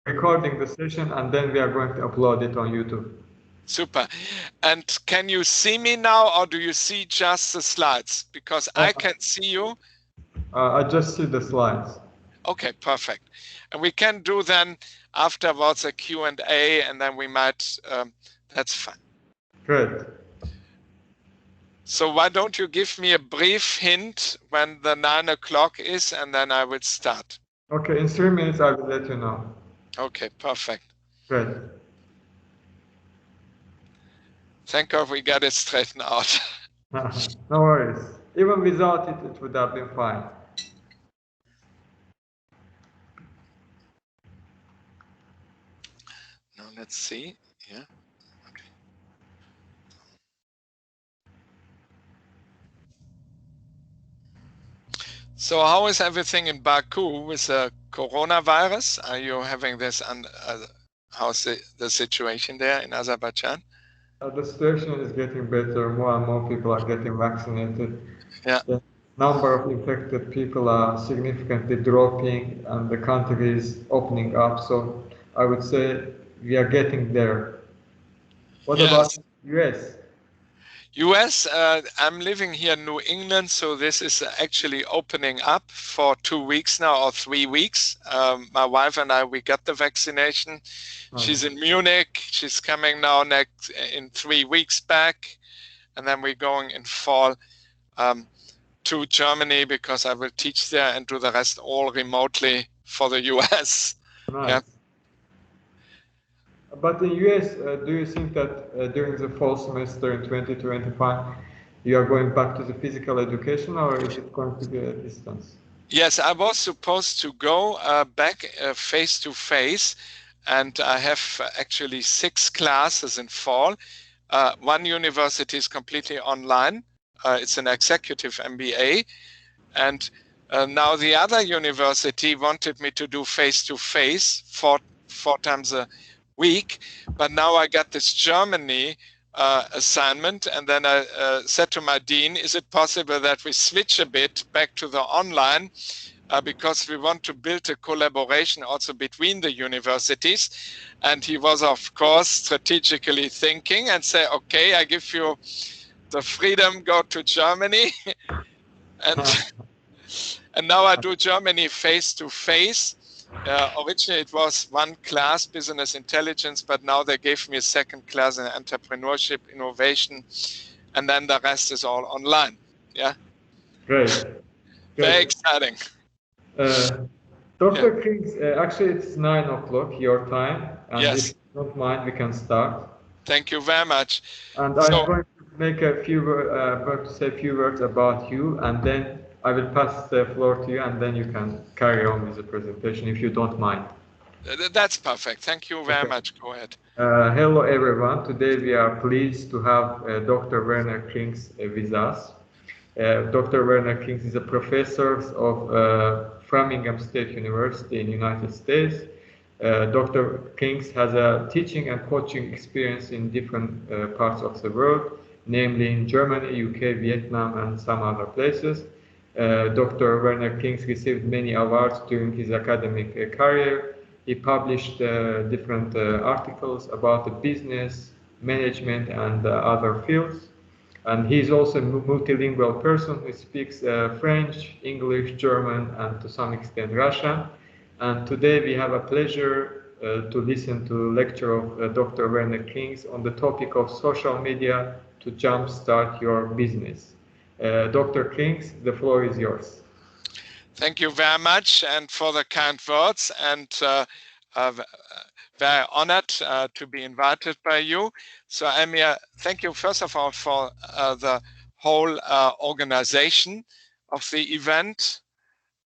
recording the session, and then we are going to upload it on YouTube. Super. And can you see me now, or do you see just the slides? Because I can see you. I just see the slides. Okay, perfect. And we can do then afterwards a Q&A, and then we might, that's fine. Great. So why don't you give me a brief hint when the 9 o'clock is, and then I will start. Okay, in 3 minutes I will let you know. Okay, perfect. Great. Thank God we got it straightened out. No worries. Even without it, it would have been fine. Now let's see. Yeah. Okay. So how is everything in Baku with the coronavirus? Are you having this? How's the situation there in Azerbaijan? The situation is getting better. More and more people are getting vaccinated. Yeah. The number of infected people are significantly dropping, and the country is opening up. So I would say we are getting there. What about US? US, I'm living here in New England, so this is actually opening up for 2 weeks now, or 3 weeks. My wife and I, we got the vaccination. She's in Munich. She's coming now in 3 weeks back. And then we're going in fall to Germany, because I will teach there and do the rest all remotely for the US. Nice. Yeah. But in US, do you think that during the fall semester in 2025, you are going back to the physical education, or is it going to be at distance? Yes, I was supposed to go back face-to-face, and I have actually 6 classes in fall. One university is completely online. It's an executive MBA. And now the other university wanted me to do face-to-face 4 times a week, but now I got this Germany assignment, and then I said to my dean, is it possible that we switch a bit back to the online, because we want to build a collaboration also between the universities. And he was, of course, strategically thinking and say, okay, I give you the freedom, go to Germany. And now I do Germany face-to-face. Originally it was 1 class, business intelligence, but now they gave me a 2nd class in entrepreneurship, innovation, and then the rest is all online. Yeah. Great. Very exciting. Dr. Krings, actually it's 9 o'clock your time, and yes. If you don't mind, we can start. Thank you very much. And I'm going to make a few words about you, and then I will pass the floor to you, and then you can carry on with the presentation if you don't mind. That's perfect. Thank you very much. Go ahead. Hello, everyone. Today we are pleased to have Dr. Werner Krings with us. Dr. Werner Krings is a professor of Furginham State University in the United States. Dr. Krings has a teaching and coaching experience in different parts of the world, namely in Germany, UK, Vietnam, and some other places. Dr. Werner Krings received many awards during his academic career. He published different articles about the business, management, and other fields. And he's also a multilingual person who speaks French, English, German, and to some extent Russian. And today we have a pleasure to listen to a lecture of Dr. Werner Krings on the topic of social media to jumpstart your business. Dr. Krings, the floor is yours. Thank you very much, and for the kind words, and very honored to be invited by you. So I'm here. Thank you first of all for the whole organization of the event.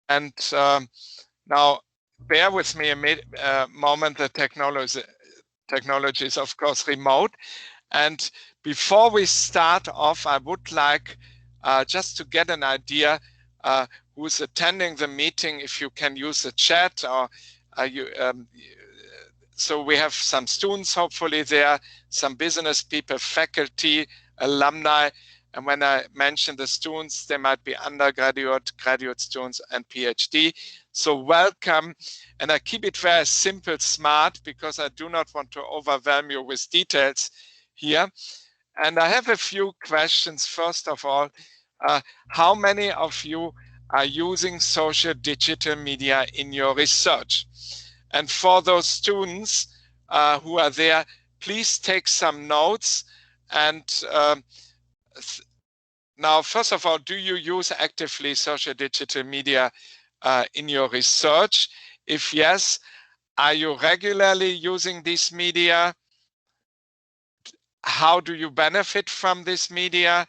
And now bear with me a moment. The technology is of course remote. And before we start off, I would like just to get an idea who's attending the meeting, if you can use the chat, or so we have some students hopefully there, some business people, faculty, alumni, and when I mention the students, they might be undergraduate, graduate students, and PhD. So welcome, and I keep it very simple, smart, because I do not want to overwhelm you with details here. And I have a few questions. First of all, how many of you are using social digital media in your research? And for those students who are there, please take some notes. And now, first of all, do you use actively social digital media in your research? If yes, are you regularly using these media? How do you benefit from this media?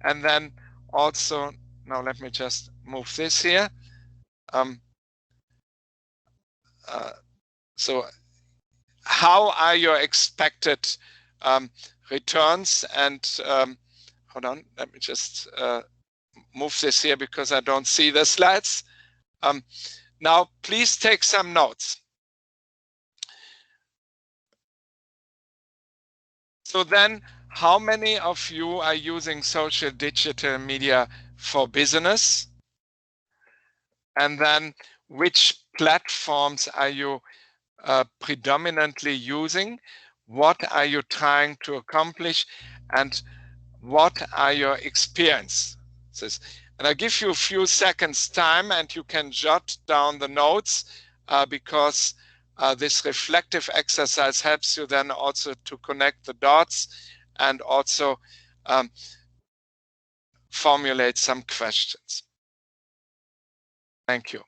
And then also, now let me just move this here. So how are your expected returns? And hold on, let me just move this here because I don't see the slides. Now, please take some notes. So then, how many of you are using social digital media for business? And then, which platforms are you predominantly using? What are you trying to accomplish? And what are your experiences? And I give you a few seconds time, and you can jot down the notes because this reflective exercise helps you then also to connect the dots and also formulate some questions. Thank you.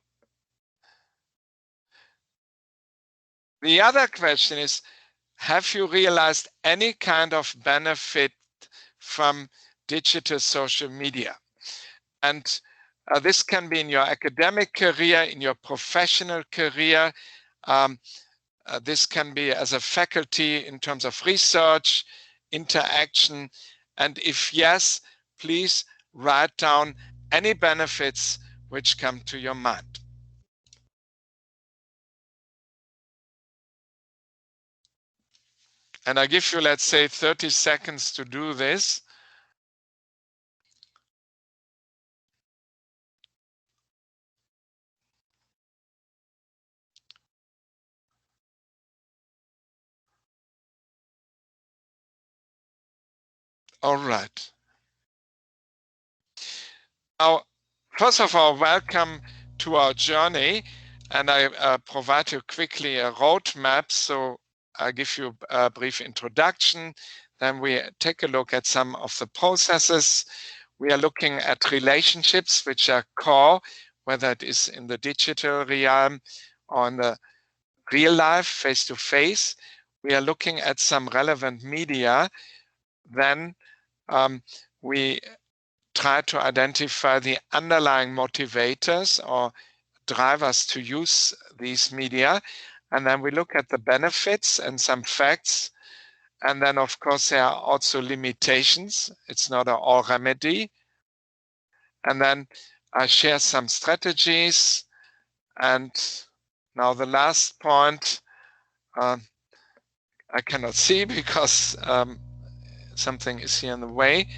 The other question is, have you realized any kind of benefit from digital social media? And this can be in your academic career, in your professional career. This can be as a faculty in terms of research, interaction. And if yes, please write down any benefits which come to your mind. And I give you, let's say, 30 seconds to do this. All right. Now, first of all, welcome to our journey. And I provide you quickly a roadmap. So I give you a brief introduction. Then we take a look at some of the processes. We are looking at relationships which are core, whether it is in the digital realm or in the real life, face-to-face. We are looking at some relevant media. Then we try to identify the underlying motivators or drivers to use these media. And then we look at the benefits and some facts. And then, of course, there are also limitations. It's not an all remedy. And then I share some strategies. And now the last point, I cannot see because something is here in the way.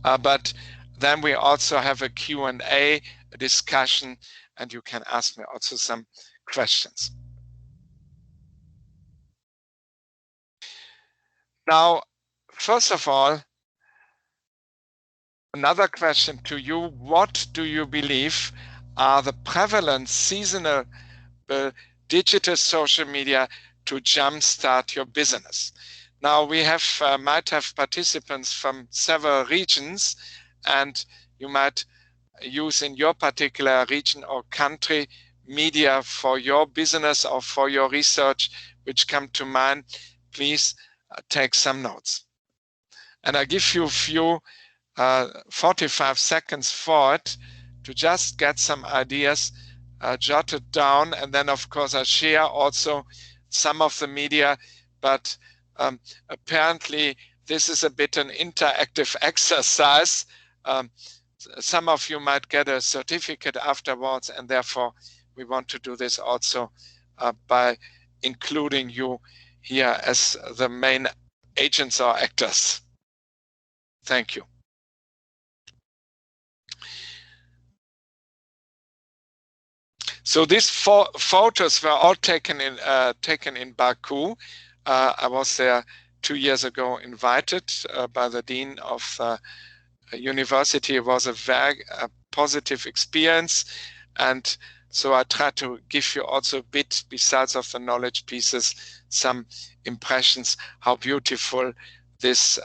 But then we also have a Q&A, a discussion, and you can ask me also some questions. Now, first of all, another question to you. What do you believe are the prevalent seasonal digital social media to jumpstart your business? Now, we have might have participants from several regions, and you might use in your particular region or country media for your business or for your research which come to mind. Please take some notes. And I give you a few 45 seconds for it to just get some ideas jotted down. And then, of course, I share also some of the media, but apparently this is a bit an interactive exercise. Some of you might get a certificate afterwards, and therefore we want to do this also by including you here as the main agents or actors. Thank you. So these photos were all taken in Baku. I was there 2 years ago, invited by the dean of the university. It was a very positive experience, and so I try to give you also a bit, besides of the knowledge pieces, some impressions how beautiful this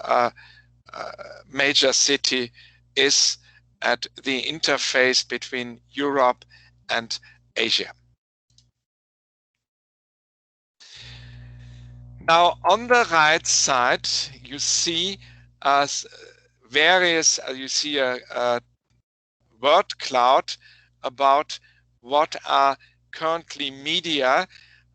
major city is at the interface between Europe and Asia. Now, on the right side, you see various, you see a word cloud about what are currently media,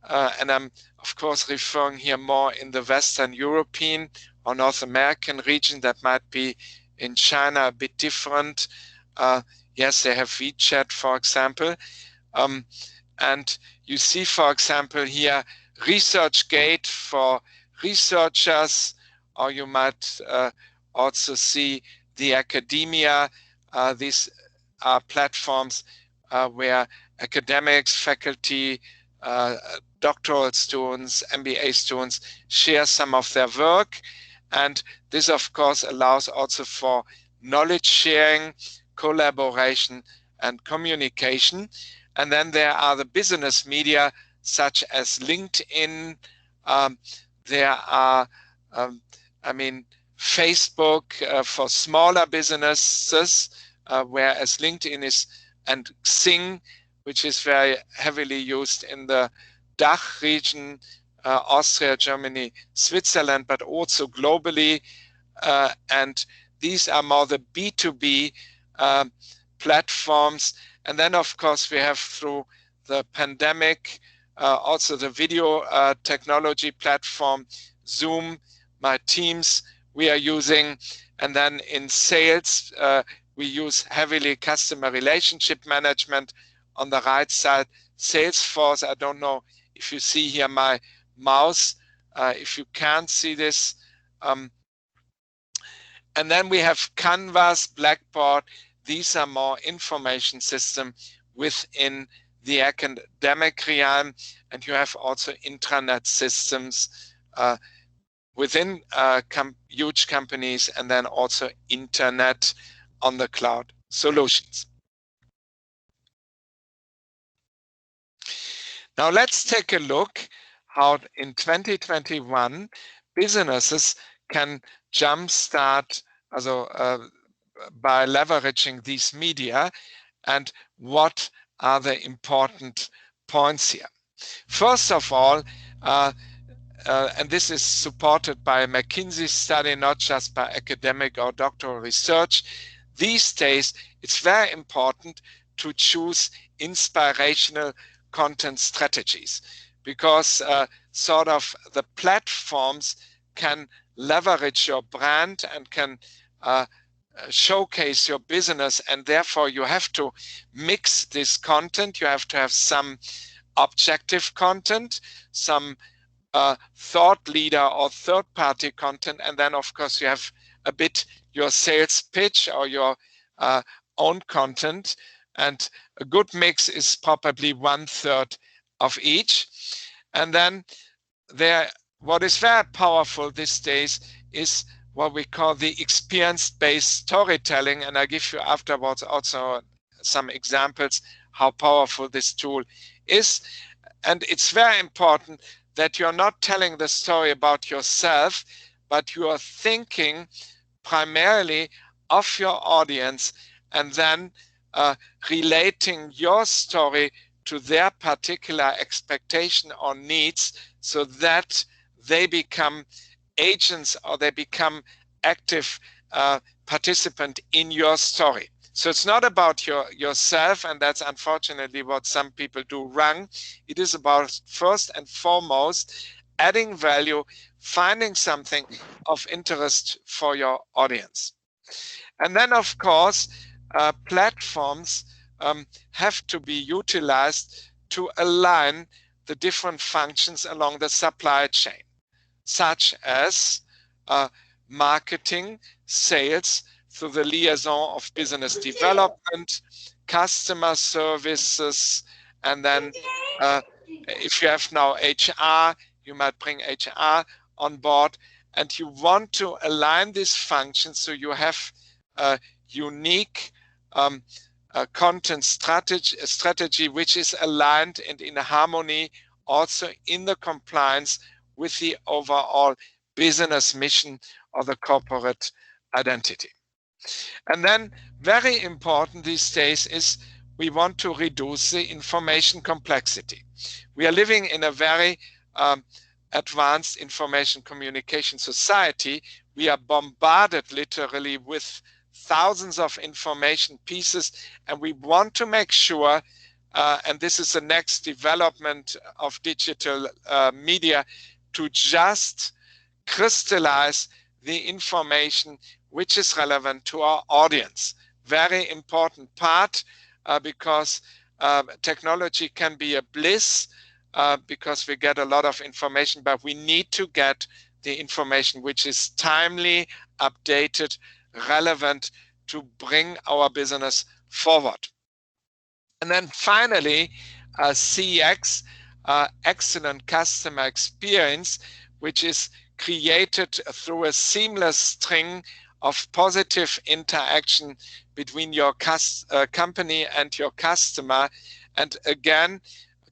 and I'm of course referring here more in the Western European or North American region. That might be in China a bit different. Yes, they have WeChat, for example. And you see, for example, here, ResearchGate for researchers, or you might also see the academia. These are platforms where academics, faculty, doctoral students, MBA students share some of their work. And this, of course, allows also for knowledge sharing, collaboration, and communication. And then there are the business media, such as LinkedIn. There are, Facebook for smaller businesses, whereas LinkedIn is, and Xing, which is very heavily used in the DACH region, Austria, Germany, Switzerland, but also globally. And these are more the B2b platforms. And then, of course, we have, through the pandemic, also the video technology platform, Zoom, my Teams we are using. And then in sales, we use heavily customer relationship management. On the right side, Salesforce. I don't know if you see here my mouse, if you can't see this. And then we have Canvas, Blackboard. These are more information system within the academic realm. And you have also intranet systems within huge companies, and then also internet on the cloud solutions. Now let's take a look how in 2021 businesses can jumpstart by leveraging these media, and what are the important points here. First of all, and this is supported by a McKinsey study, not just by academic or doctoral research, these days it's very important to choose inspirational content strategies, because sort of the platforms can leverage your brand and can showcase your business, and therefore you have to mix this content. You have to have some objective content, some thought leader or third-party content, and then of course you have a bit your sales pitch or your own content. And a good mix is probably 1/3 of each. And then what is very powerful these days is what we call the experience-based storytelling. And I give you afterwards also some examples how powerful this tool is. And it's very important that you're not telling the story about yourself, but you are thinking primarily of your audience, and then relating your story to their particular expectation or needs, so that they become agents or they become active participant in your story. So it's not about yourself, and that's unfortunately what some people do wrong. It is about, first and foremost, adding value, finding something of interest for your audience. And then, of course, platforms have to be utilized to align the different functions along the supply chain, such as marketing, sales, through the liaison of business development, customer services, And then if you have now HR, you might bring HR on board, and you want to align this function so you have a unique content strategy which is aligned and in harmony also in the compliance with the overall business mission or the corporate identity. And then very important these days is we want to reduce the information complexity. We are living in a very advanced information communication society. We are bombarded literally with thousands of information pieces, and we want to make sure, and this is the next development of digital media, to just crystallize the information which is relevant to our audience. Very important part because technology can be a bliss because we get a lot of information, but we need to get the information which is timely, updated, relevant to bring our business forward. And then finally, CX, excellent customer experience, which is created through a seamless string of positive interaction between your company and your customer. And again,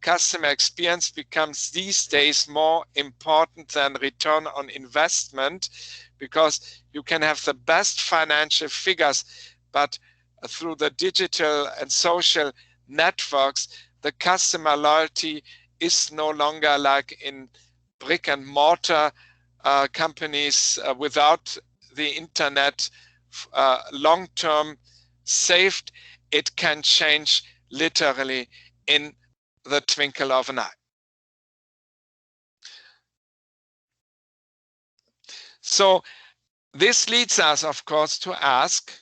customer experience becomes these days more important than return on investment, because you can have the best financial figures, but through the digital and social networks, the customer loyalty is no longer like in brick and mortar companies without the internet long-term saved. It can change literally in the twinkle of an eye. So this leads us, of course, to ask,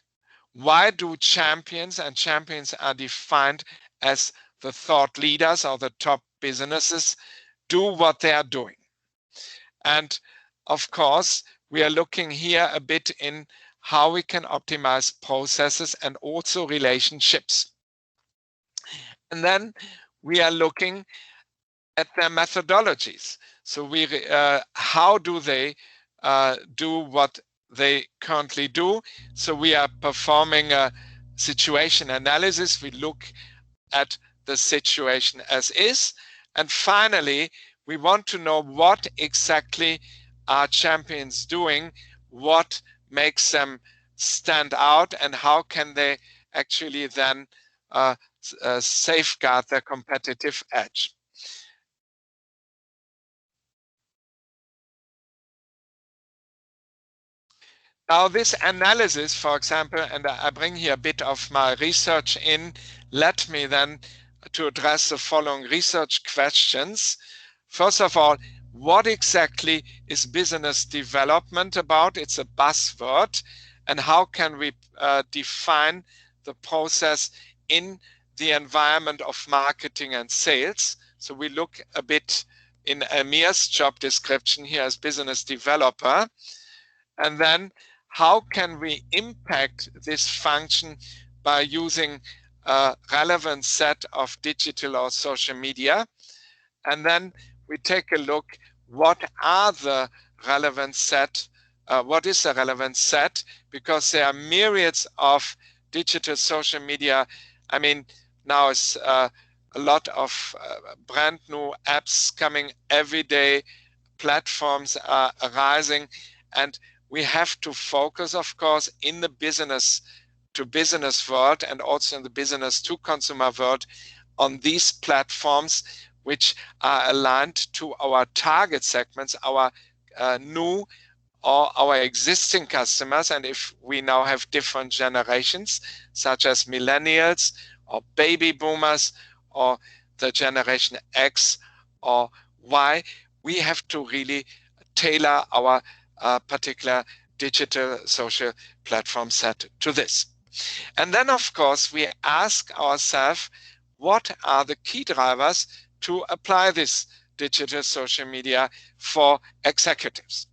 why do champions, and champions are defined as the thought leaders or the top businesses, do what they are doing? And of course, we are looking here a bit in how we can optimize processes and also relationships. And then we are looking at their methodologies. So how do they do what they currently do? So we are performing a situation analysis. We look at the situation as is. And finally, we want to know what exactly are champions doing, what makes them stand out, and how can they actually then safeguard their competitive edge. Now this analysis, for example, and I bring here a bit of my research in, led me then to address the following research questions. First of all, what exactly is business development about? It's a buzzword. And how can we define the process in the environment of marketing and sales? So we look a bit in Amir's job description here as business developer. And then how can we impact this function by using a relevant set of digital or social media? And then we take a look, what are the relevant set? What is a relevant set? Because there are myriads of digital social media. I mean, now it's a lot of brand new apps coming every day. Platforms are arising, and we have to focus, of course, in the business to business world and also in the business to consumer world on these platforms, which are aligned to our target segments, our new or our existing customers. And if we now have different generations, such as millennials or baby boomers or the generation X or Y, we have to really tailor our particular digital social platform set to this. And then, of course, we ask ourselves, what are the key drivers to apply this digital social media for executives?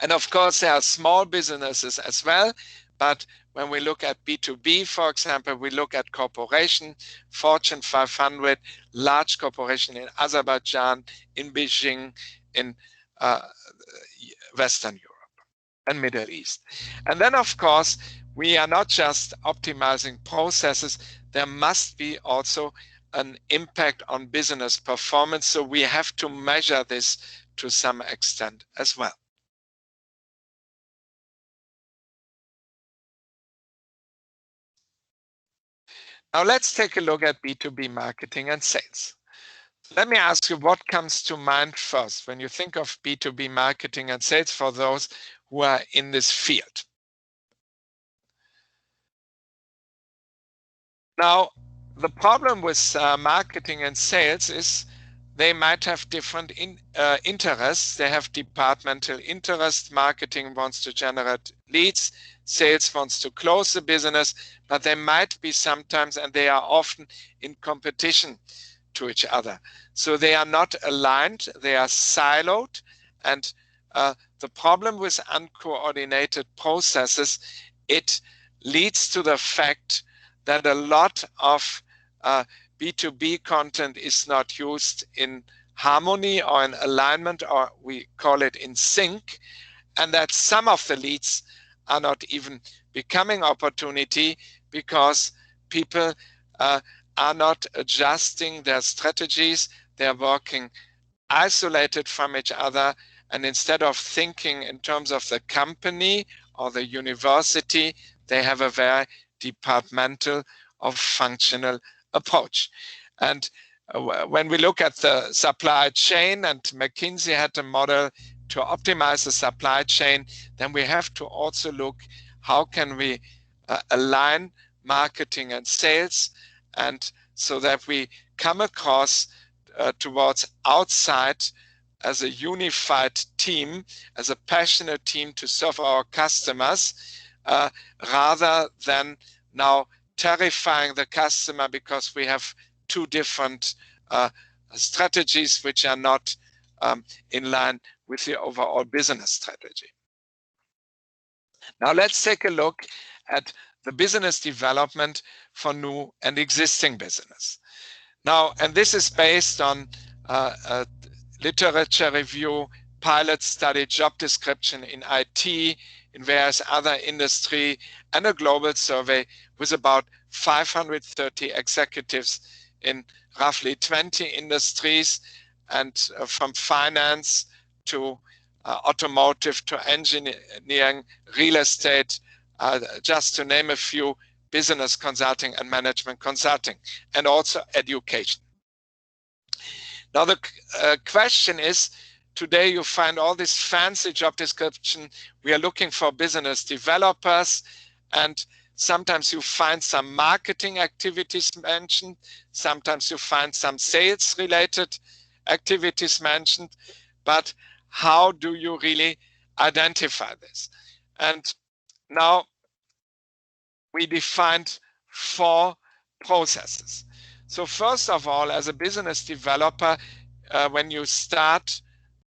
And of course, there are small businesses as well, but When we look at B2B, for example, we look at corporation, Fortune 500, large corporation in Azerbaijan, in Beijing, in Western Europe and Middle East. And then, of course, we are not just optimizing processes, there must be also an impact on business performance. So we have to measure this to some extent as well. Now let's take a look at B2B marketing and sales. Let me ask you, what comes to mind first when you think of B2B marketing and sales for those who are in this field? Now, the problem with marketing and sales is they might have different interests. They have departmental interests. Marketing wants to generate leads. Sales wants to close the business, but they might be sometimes, and they are often in competition to each other. So they are not aligned, they are siloed. And the problem with uncoordinated processes, it leads to the fact that a lot of B2B content is not used in harmony or in alignment, or we call it in sync, and that some of the leads are not even becoming opportunity because people are not adjusting their strategies. They're working isolated from each other, and instead of thinking in terms of the company or the university, they have a very departmental or functional approach. And when we look at the supply chain, and McKinsey had a model to optimize the supply chain, then we have to also look how can we align marketing and sales, and so that we come across towards outside as a unified team, as a passionate team to serve our customers, rather than now terrifying the customer because we have two different strategies which are not in line with the overall business strategy. Now let's take a look at the business development for new and existing business. Now, and this is based on a literature review, pilot study, job description in IT, in various other industry, and a global survey with about 530 executives in roughly 20 industries, and from finance to automotive to engineering, real estate, just to name a few, business consulting and management consulting, and also education. Now the question is, today you find all this fancy job description. We are looking for business developers, and sometimes you find some marketing activities mentioned. Sometimes you find some sales related activities mentioned, but how do you really identify this? And now we defined 4 processes. So first of all, as a business developer, when you start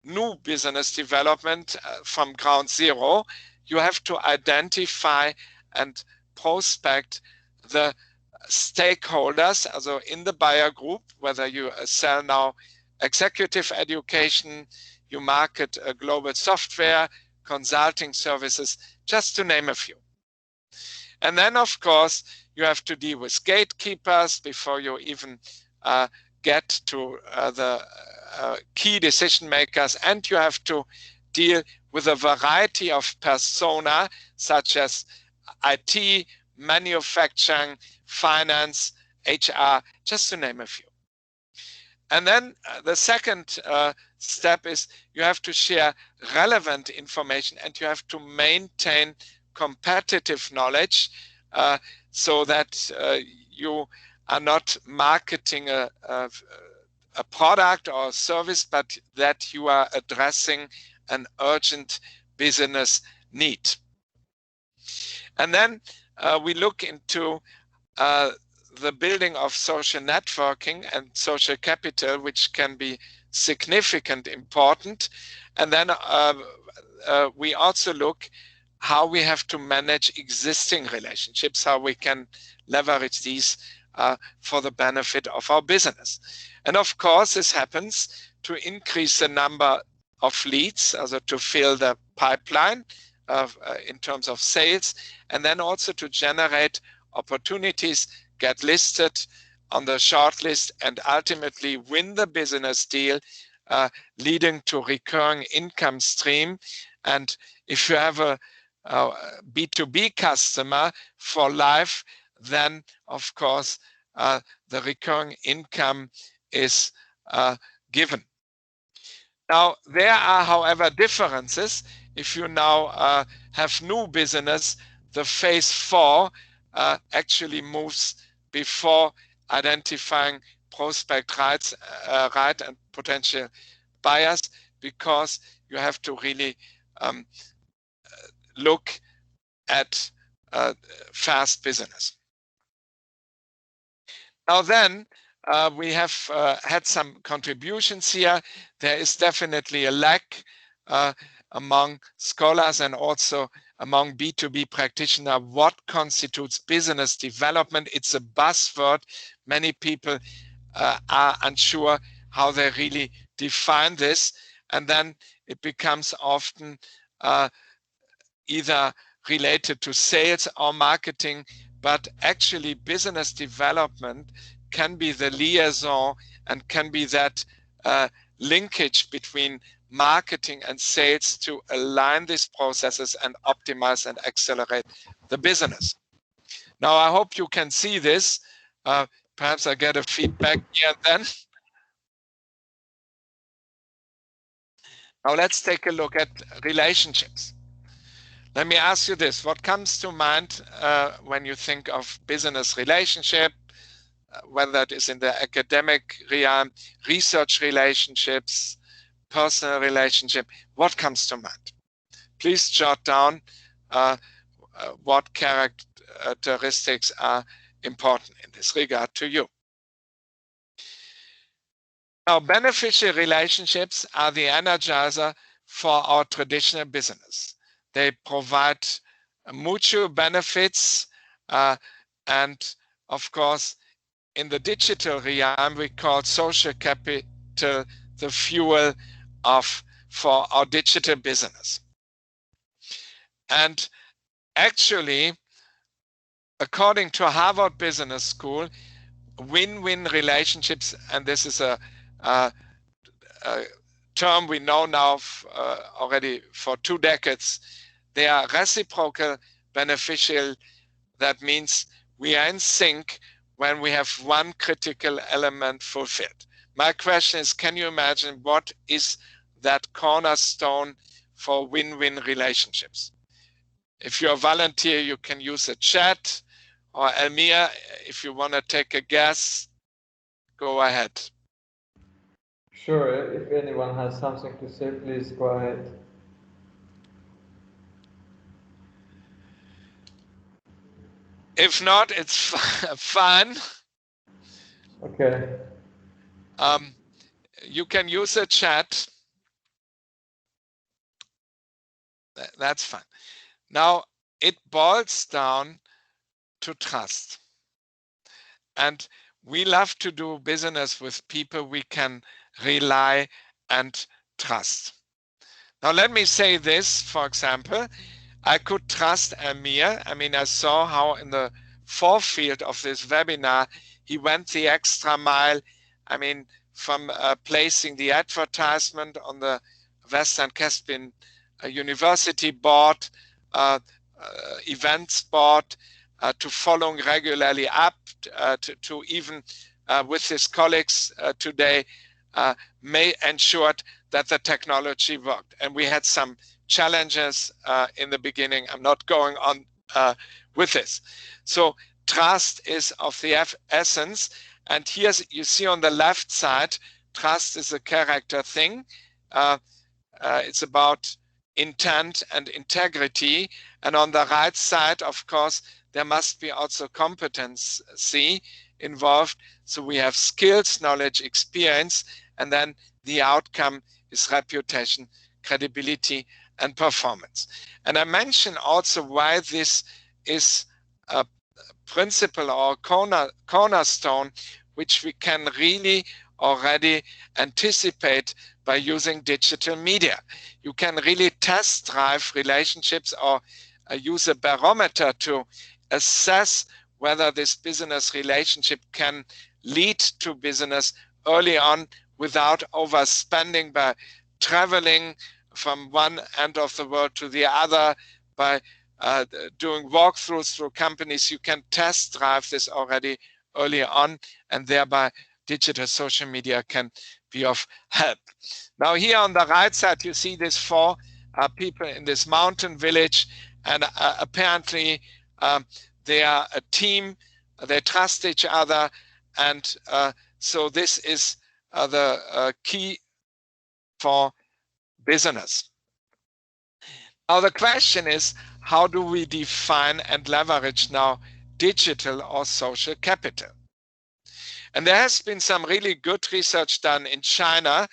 new business development from ground zero, you have to identify and prospect the stakeholders, also in the buyer group, whether you sell now executive education, you market a global software, consulting services, just to name a few. And then, of course, you have to deal with gatekeepers before you even get to the key decision makers, and you have to deal with a variety of persona, such as IT, manufacturing, finance, HR, just to name a few. And then the second step is you have to share relevant information, and you have to maintain competitive knowledge so that you are not marketing a product or a service, but that you are addressing an urgent business need. And then we look into the building of social networking and social capital, which can be significant, important. And then we also look how we have to manage existing relationships, how we can leverage these for the benefit of our business. And of course, this happens to increase the number of leads, also to fill the pipeline in terms of sales, and then also to generate opportunities, get listed on the shortlist, and ultimately win the business deal, leading to recurring income stream. And if you have a B2B customer for life, then of course the recurring income is given. Now, there are, however, differences. If you now have new business, the phase 4 actually moves before identifying prospect right and potential buyers, because you have to really look at fast business. Now then, we have had some contributions here. There is definitely a lack among scholars and also among B2B practitioners what constitutes business development. It's a buzzword. Many people are unsure how they really define this, and then it becomes often either related to sales or marketing, but actually business development can be the liaison and can be that linkage between marketing and sales to align these processes and optimize and accelerate the business. Now, I hope you can see this. Perhaps I get a feedback here and then. Now let's take a look at relationships. Let me ask you this: what comes to mind when you think of business relationship, whether it is in the academic realm, research relationships, personal relationship? What comes to mind? Please jot down what characteristics are important in this regard to you. Now, beneficial relationships are the energizer for our traditional business. They provide mutual benefits, and of course, in the digital realm, we call social capital the fuel for our digital business. And actually, according to Harvard Business School, win-win relationships, and this is a term we know now already for 2 decades, they are reciprocal beneficial. That means we are in sync when we have one critical element fulfilled. My question is, can you imagine what is that cornerstone for win-win relationships? If you're a volunteer, you can use a chat, or Elmir, if you want to take a guess, go ahead. Sure, if anyone has something to say, please go ahead. If not, it's fine. Okay. You can use a chat. That's fine. Now, it boils down to trust. And we love to do business with people we can rely and trust. Now, let me say this, for example, I could trust Amir. I mean, I saw how in the forefield of this webinar, he went the extra mile. I mean, from placing the advertisement on the Western Caspian University board, events board, to following regularly up, to even with his colleagues today, ensured that the technology worked. And we had some challenges in the beginning. I'm not going on with this. So trust is of the essence. And here you see on the left side, trust is a character thing. It's about intent and integrity. And on the right side, of course, there must be also competency involved. So we have skills, knowledge, experience, and then the outcome is reputation, credibility, and performance. And I mentioned also why this is a principle or cornerstone which we can really already anticipate by using digital media. You can really test drive relationships or use a barometer to assess whether this business relationship can lead to business early on without overspending by traveling from one end of the world to the other, by doing walkthroughs through companies. You can test drive this already early on, and thereby digital social media can be of help. Now here on the right side, you see these four people in this mountain village, and apparently they are a team, they trust each other, and so this is the key for business. Now the question is, how do we define and leverage now digital or social capital? And there has been some really good research done in China,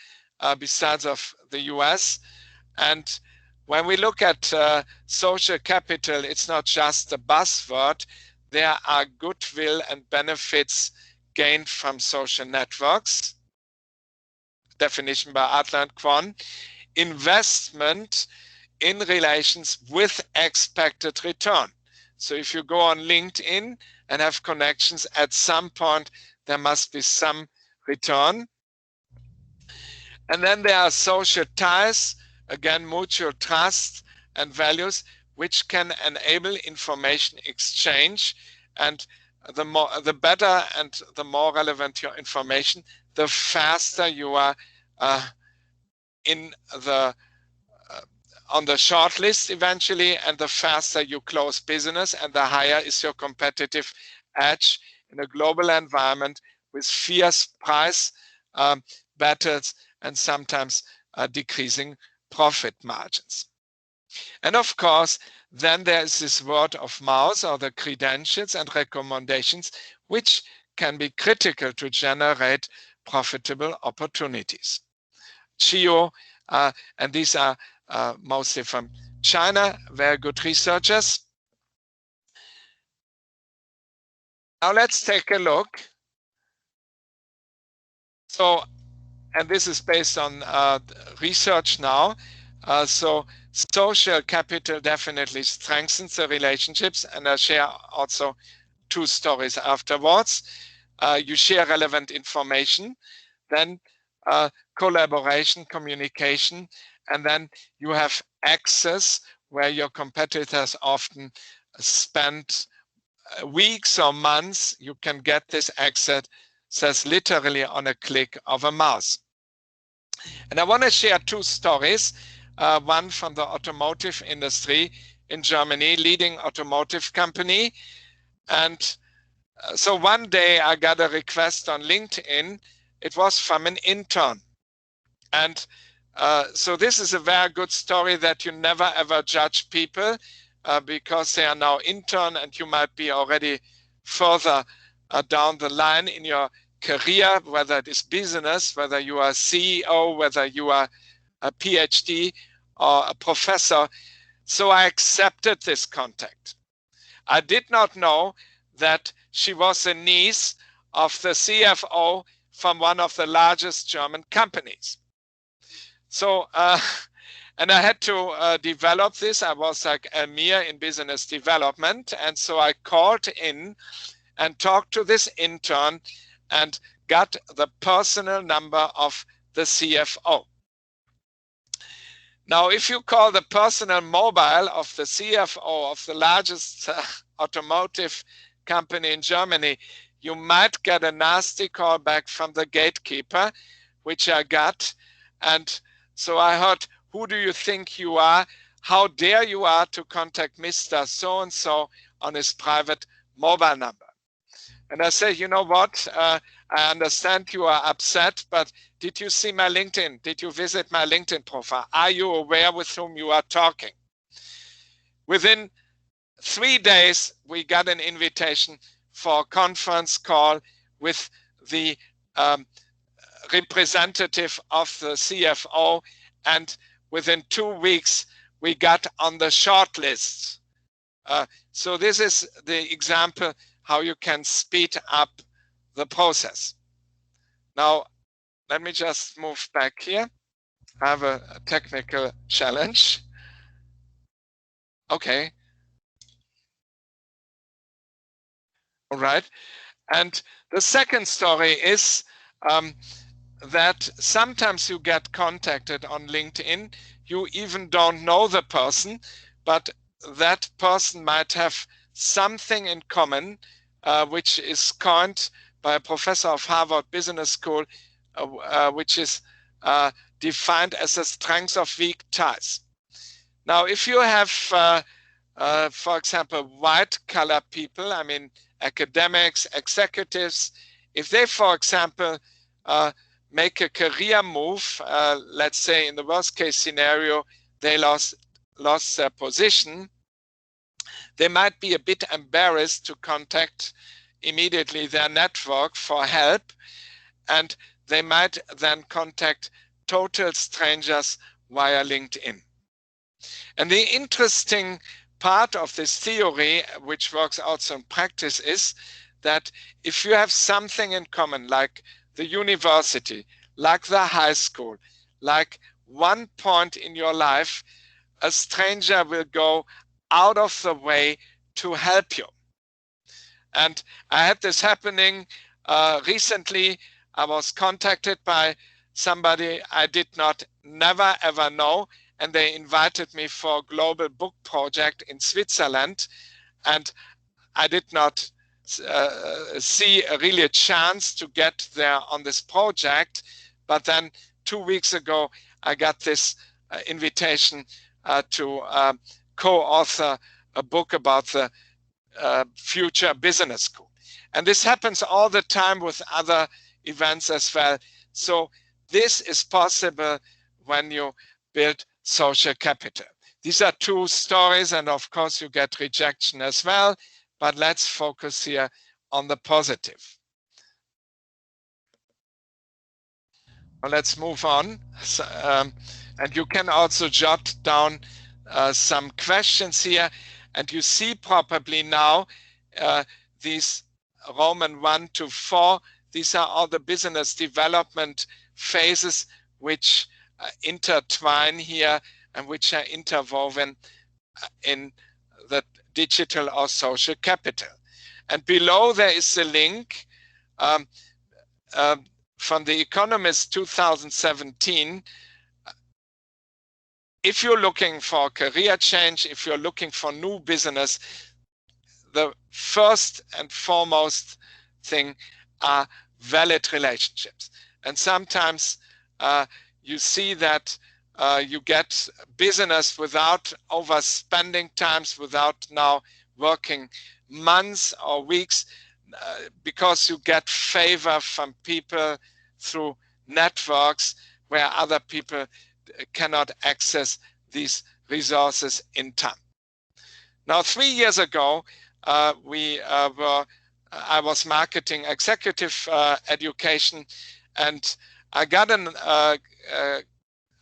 besides of the US. And when we look at social capital, it's not just a buzzword. There are goodwill and benefits gained from social networks. Definition by Adler and Kwon. Investment in relations with expected return. So if you go on LinkedIn and have connections, at some point there must be some return. And then there are social ties, again, mutual trust and values, which can enable information exchange. And the better and the more relevant your information, the faster you are on the short list eventually, and the faster you close business, and the higher is your competitive edge in a global environment with fierce price battles and sometimes decreasing profit margins. And of course, then there is this word of mouth, or the credentials and recommendations, which can be critical to generate profitable opportunities. Geo, and these are mostly from China, very good researchers. Now let's take a look. So, and this is based on research now. So social capital definitely strengthens the relationships, and I share also two stories afterwards. You share relevant information, then collaboration, communication, and then you have access where your competitors often spend weeks or months. You can get this access literally on a click of a mouse. And I want to share two stories, one from the automotive industry in Germany, leading automotive company. And so one day I got a request on LinkedIn. It was from an intern. And so this is a very good story, that you never ever judge people because they are now intern, and you might be already further down the line in your career, whether it is business, whether you are a CEO, whether you are a PhD or a professor. So I accepted this contact. I did not know that she was a niece of the CFO from one of the largest German companies. So, and I had to develop this. I was like a mere in business development. And so I called in and talked to this intern and got the personal number of the CFO. Now, if you call the personal mobile of the CFO of the largest automotive company in Germany, you might get a nasty call back from the gatekeeper, which I got. And so I heard, who do you think you are? How dare you are to contact Mr. So-and-so on his private mobile number? And I said, you know what? I understand you are upset, but did you see my LinkedIn? Did you visit my LinkedIn profile? Are you aware with whom you are talking? Within 3 days, we got an invitation for a conference call with the representative of the CFO. And within 2 weeks, we got on the short list. So this is the example how you can speed up the process. Now, let me just move back here. I have a technical challenge. Okay. All right. And the second story is that sometimes you get contacted on LinkedIn. You even don't know the person, but that person might have something in common, which is coined by a professor of Harvard Business School, which is defined as the strength of weak ties. Now, if you have, for example, white-collar people, I mean, academics, executives, if they, for example, make a career move, let's say in the worst case scenario, they lost their position, they might be a bit embarrassed to contact immediately their network for help, and they might then contact total strangers via LinkedIn. And the interesting part of this theory, which works also in practice, is that if you have something in common, like the university, like the high school, like one point in your life, a stranger will go out of the way to help you. And I had this happening recently. I was contacted by somebody I did never ever know, and they invited me for a global book project in Switzerland, and I did not see really a chance to get there on this project. But then 2 weeks ago, I got this invitation to co-author a book about the future business school. And this happens all the time with other events as well. So this is possible when you build social capital. These are two stories, and of course you get rejection as well, but let's focus here on the positive. Well, let's move on. So, and you can also jot down some questions here, and you see probably now these Roman 1 to 4, these are all the business development phases which intertwine here and which are interwoven in the digital or social capital. And below there is a link from The Economist 2017. If you're looking for a career change, if you're looking for new business, the first and foremost thing are valid relationships. And sometimes you see that you get business without overspending times, without now working months or weeks, because you get favor from people through networks where other people cannot access these resources in time. Now, 3 years ago, I was marketing executive education, and I got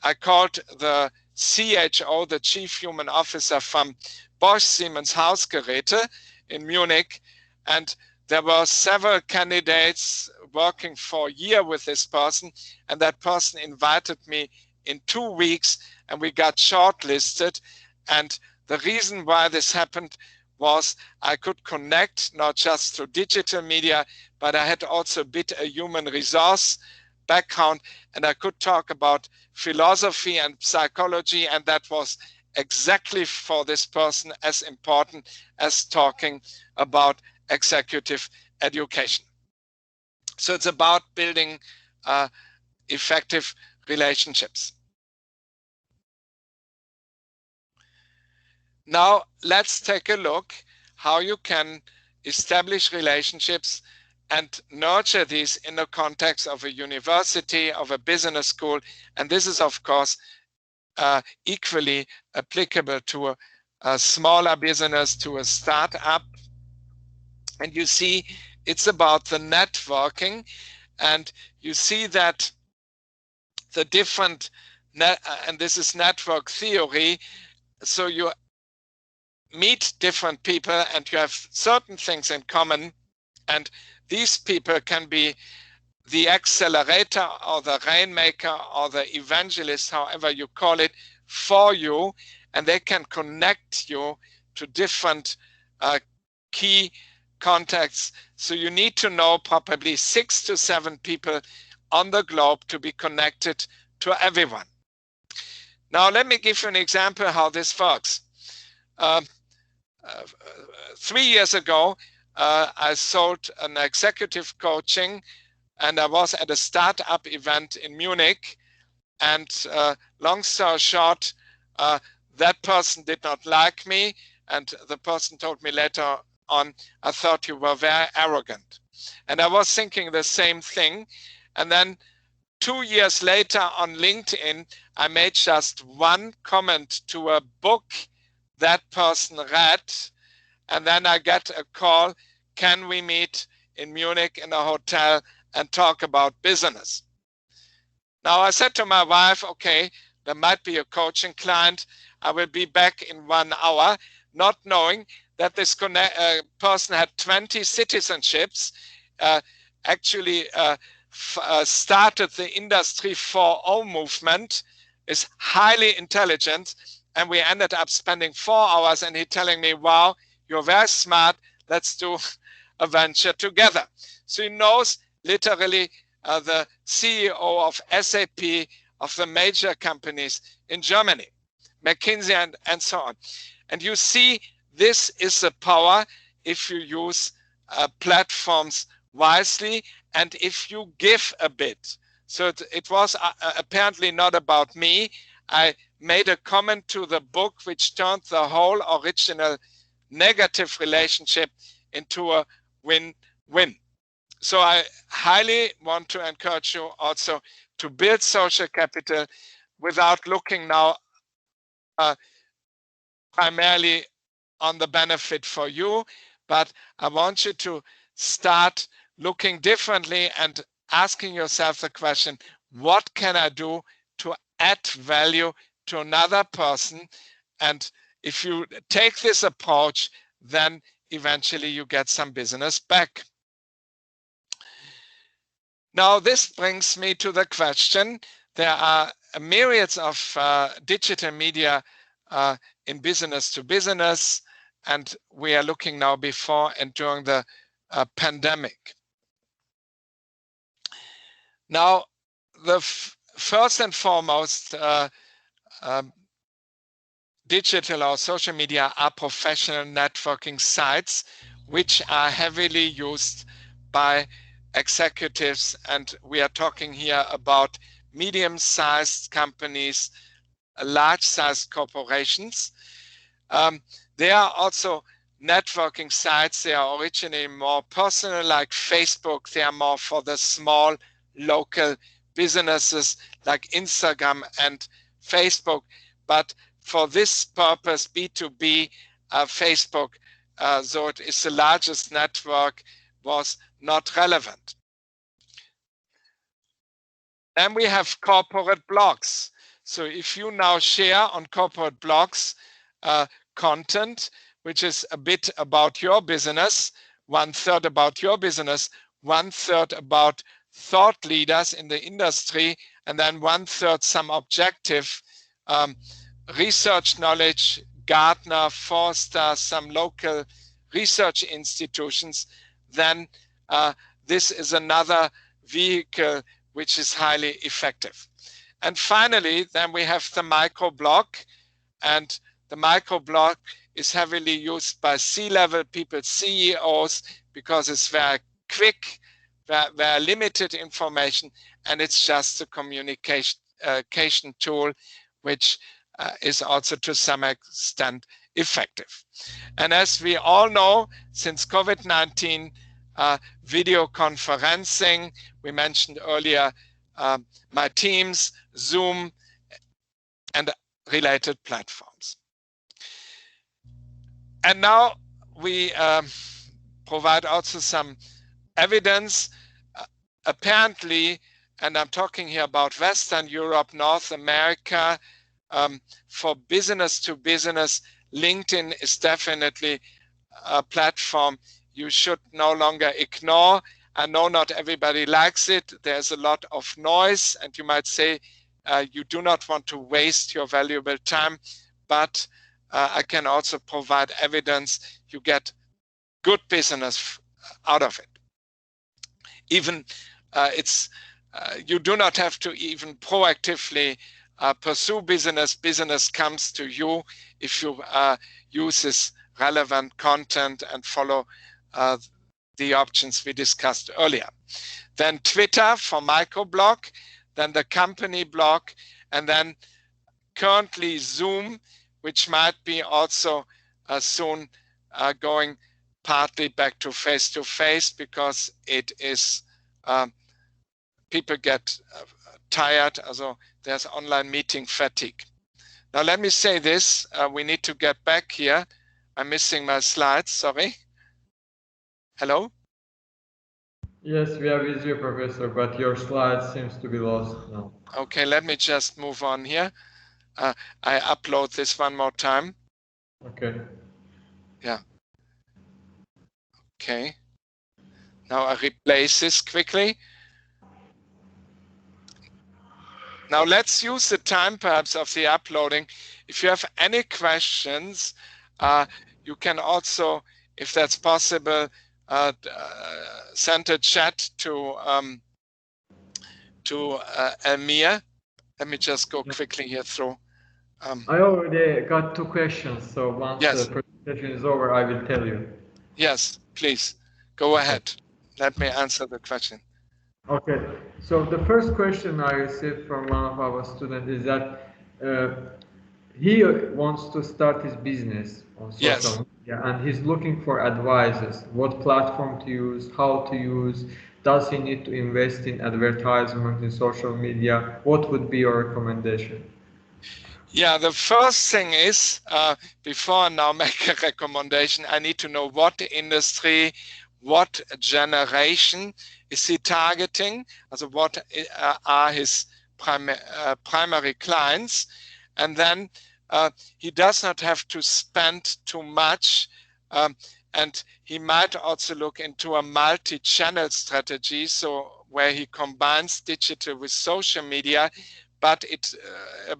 I called the CHO, the Chief Human Officer from Bosch Siemens Hausgeräte in Munich, and there were several candidates working for a year with this person, and that person invited me in 2 weeks, and we got shortlisted. And the reason why this happened was I could connect not just through digital media, but I had also a bit a human resource background, and I could talk about philosophy and psychology, and that was exactly for this person as important as talking about executive education. So it's about building effective relationships. Now let's take a look how you can establish relationships and nurture these in the context of a university, of a business school. And this is, of course, equally applicable to a smaller business, to a startup. And you see, it's about the networking. And you see that the different, and this is network theory, so you meet different people and you have certain things in common, and these people can be the accelerator or the rainmaker or the evangelist, however you call it, for you, and they can connect you to different key contacts. So you need to know probably 6 to 7 people on the globe to be connected to everyone. Now let me give you an example how this works. 3 years ago, I sold an executive coaching, and I was at a startup event in Munich. And long story short, that person did not like me. And the person told me later on, I thought you were very arrogant. And I was thinking the same thing. And then 2 years later on LinkedIn, I made just one comment to a book that person read. And then I get a call, can we meet in Munich in a hotel and talk about business? Now I said to my wife, okay, there might be a coaching client. I will be back in 1 hour, not knowing that this person had 20 citizenships, actually started the Industry 4.0 movement, is highly intelligent, and we ended up spending 4 hours, and he telling me, wow, you're very smart, let's do a venture together. So he knows literally the CEO of SAP, of the major companies in Germany, McKinsey and so on. And you see, this is the power if you use platforms wisely and if you give a bit. So it was apparently not about me. I made a comment to the book which turned the whole original negative relationship into a win-win. So I highly want to encourage you also to build social capital without looking now primarily on the benefit for you, but I want you to start looking differently and asking yourself the question, what can I do to add value to another person? And if you take this approach, then eventually you get some business back. Now, this brings me to the question. There are myriads of digital media in business to business, and we are looking now before and during the pandemic. Now, the first and foremost, digital or social media are professional networking sites, which are heavily used by executives, and we are talking here about medium-sized companies, large-sized corporations. There are also networking sites. They are originally more personal, like Facebook. They are more for the small local businesses like Instagram and Facebook. But for this purpose, B2b Facebook, though it is the largest network, was not relevant. Then we have corporate blogs. So if you now share on corporate blogs content, which is a bit about your business, 1/3 about your business, 1/3 about thought leaders in the industry, and then 1/3 some objective research knowledge, Gartner, Forrester, some local research institutions, then this is another vehicle which is highly effective. And finally, then we have the microblog, and the microblog is heavily used by C-level people, CEOs, because it's very quick, very limited information, and it's just a communication tool, which is also to some extent effective. And as we all know, since COVID-19, video conferencing, we mentioned earlier My Teams, Zoom, and related platforms. And now we provide also some evidence. Apparently, and I'm talking here about Western Europe, North America, for business to business, LinkedIn is definitely a platform you should no longer ignore. I know not everybody likes it. There's a lot of noise, and you might say you do not want to waste your valuable time, but I can also provide evidence you get good business out of it. Even you do not have to even proactively pursue business. Business comes to you if you use this relevant content and follow the options we discussed earlier. Then Twitter for microblog, then the company blog, and then currently Zoom, which might be also soon going partly back to face-to-face, because it is people get tired, also there's online meeting fatigue. Now let me say this, we need to get back here. I'm missing my slides, sorry. Hello? Yes, we are with you, Professor, but your slide seems to be lost now. Okay, let me just move on here. I upload this one more time. Okay. Yeah. Okay. Now I replace this quickly. Now let's use the time perhaps of the uploading. If you have any questions, you can also, if that's possible, send a chat to Elmir. Let me just go quickly here through. I already got 2 questions, so once yes. the presentation is over, I will tell you. Yes, please, go ahead. Let me answer the question. Okay, so the first question I received from one of our students is that he wants to start his business on social media, and he's looking for advices, what platform to use, how to use, does he need to invest in advertisement in social media? What would be your recommendation? Yeah, the first thing is, before I now make a recommendation, I need to know what industry, what generation is he targeting, also what are his primary clients, and then he does not have to spend too much, and he might also look into a multi-channel strategy, so where he combines digital with social media. But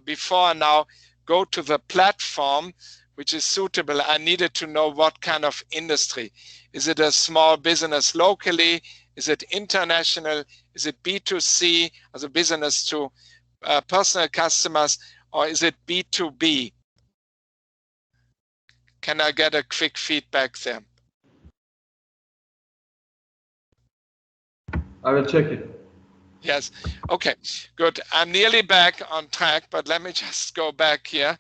before I now go to the platform which is suitable, I needed to know what kind of industry. Is it a small business locally? Is it international? Is it B2C, as a business to personal customers, or is it B2B? Can I get a quick feedback there? I will check it. Yes, okay, good. I'm nearly back on track, but let me just go back here.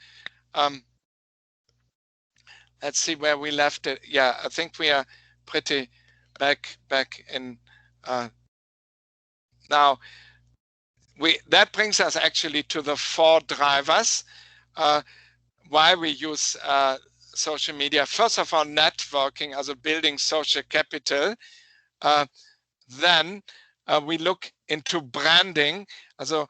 Let's see where we left it. Yeah, I think we are pretty back in. Now, that brings us actually to the 4 drivers why we use social media. First of all, networking, as a building social capital. Then we look into branding. Also,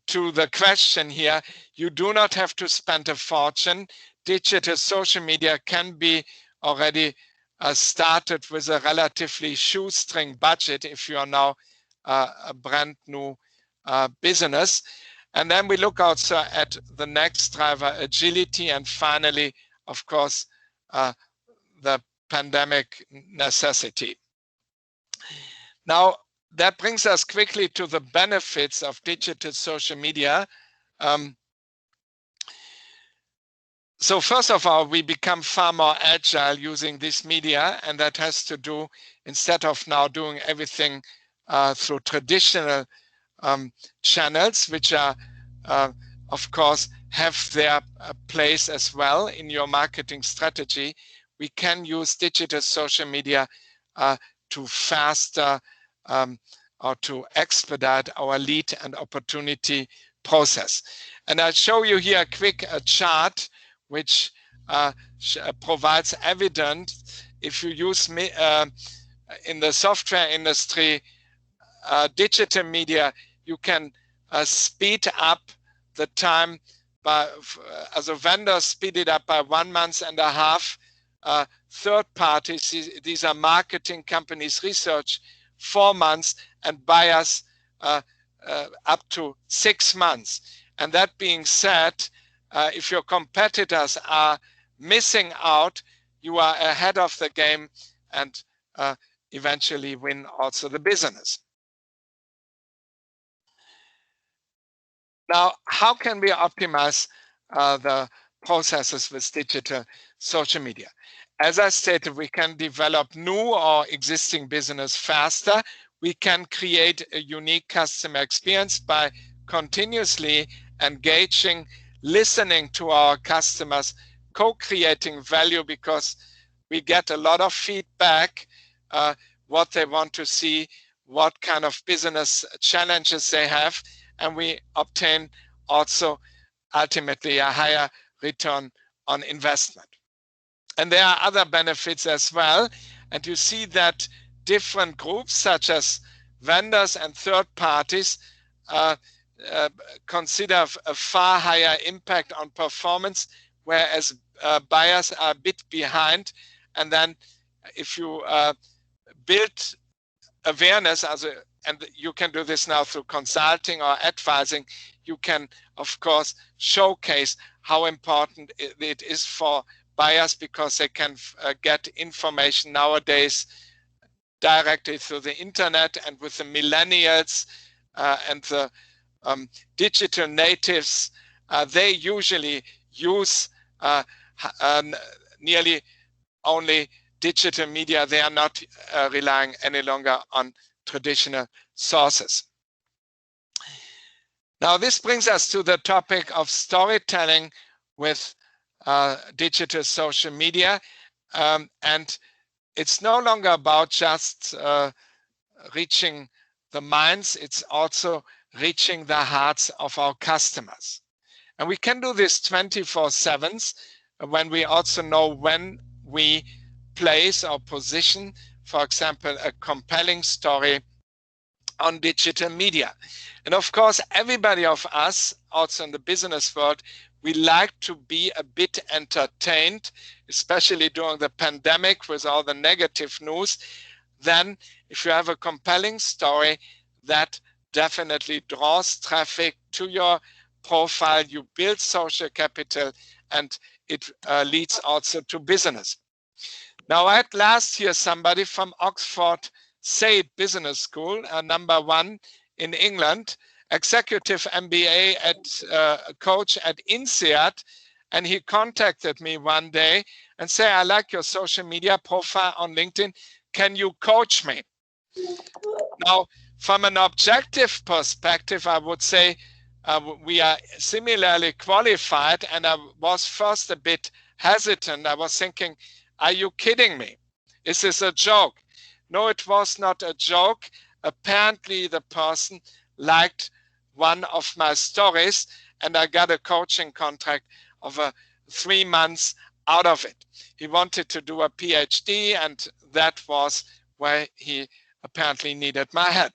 to the question here, you do not have to spend a fortune. Digital social media can be already started with a relatively shoestring budget if you are now a brand new business. And then we look also at the next driver, agility, and finally, of course, the pandemic necessity. Now, that brings us quickly to the benefits of digital social media. So first of all, we become far more agile using this media, and that has to do, instead of now doing everything through traditional channels, which are, of course, have their place as well in your marketing strategy, we can use digital social media to faster or to expedite our lead and opportunity process. And I'll show you here a quick chart which provides evidence. If you use in the software industry digital media, you can speed up the time as a vendor speed it up by 1.5 months. Third parties, these are marketing companies, research 4 months, and buyers up to 6 months. And that being said, if your competitors are missing out, you are ahead of the game and eventually win also the business. Now, how can we optimize the processes with digital social media? As I stated, we can develop new or existing business faster. We can create a unique customer experience by continuously engaging, listening to our customers, co-creating value, because we get a lot of feedback, what they want to see, what kind of business challenges they have, and we obtain also ultimately a higher return on investment. And there are other benefits as well. And you see that different groups such as vendors and third parties consider a far higher impact on performance, whereas buyers are a bit behind. And then if you build awareness, and you can do this now through consulting or advising, you can, of course, showcase how important it is for buyers, because they can get information nowadays directly through the internet. And with the millennials and the digital natives, they usually use nearly only digital media. They are not relying any longer on traditional sources. Now, this brings us to the topic of storytelling with digital social media. And it's no longer about just reaching the minds, it's also reaching the hearts of our customers. And we can do this 24/7 when we also know when we place or position, for example, a compelling story on digital media. And of course, everybody of us, also in the business world, we like to be a bit entertained, especially during the pandemic with all the negative news. Then if you have a compelling story, that definitely draws traffic to your profile, you build social capital, and it leads also to business. Now, I had last year somebody from Oxford Said Business School, #1 in England, executive MBA at coach at INSEAD, and he contacted me one day and said, I like your social media profile on LinkedIn. Can you coach me? Now, from an objective perspective, I would say we are similarly qualified, and I was first a bit hesitant. I was thinking, are you kidding me? Is this a joke? No, it was not a joke. Apparently, the person liked one of my stories, and I got a coaching contract of 3 months out of it. He wanted to do a PhD, and that was where he apparently needed my help.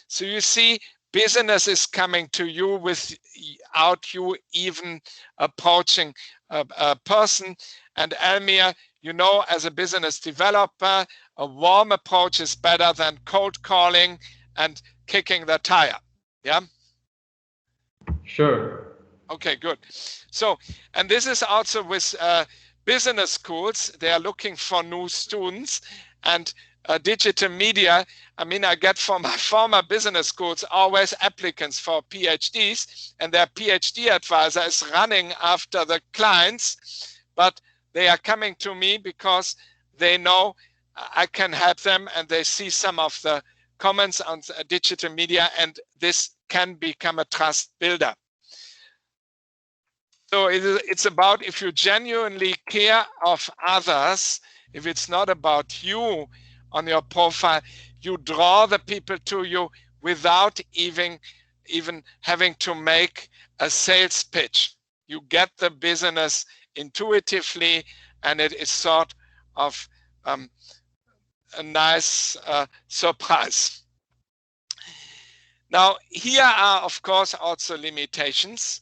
So you see, business is coming to you without you even approaching a person. And Elmir, you know, as a business developer, a warm approach is better than cold calling and kicking the tire. Yeah? Sure. Okay, good. So, and this is also with business schools. They are looking for new students, and digital media. I mean, I get from my former business schools always applicants for PhDs, and their PhD advisor is running after the clients, but they are coming to me because they know I can help them, and they see some of the comments on digital media, and this can become a trust builder. So it's about, if you genuinely care of others, if it's not about you on your profile, you draw the people to you without even having to make a sales pitch. You get the business intuitively, and it is sort of a nice surprise. Now, here are, of course, also limitations.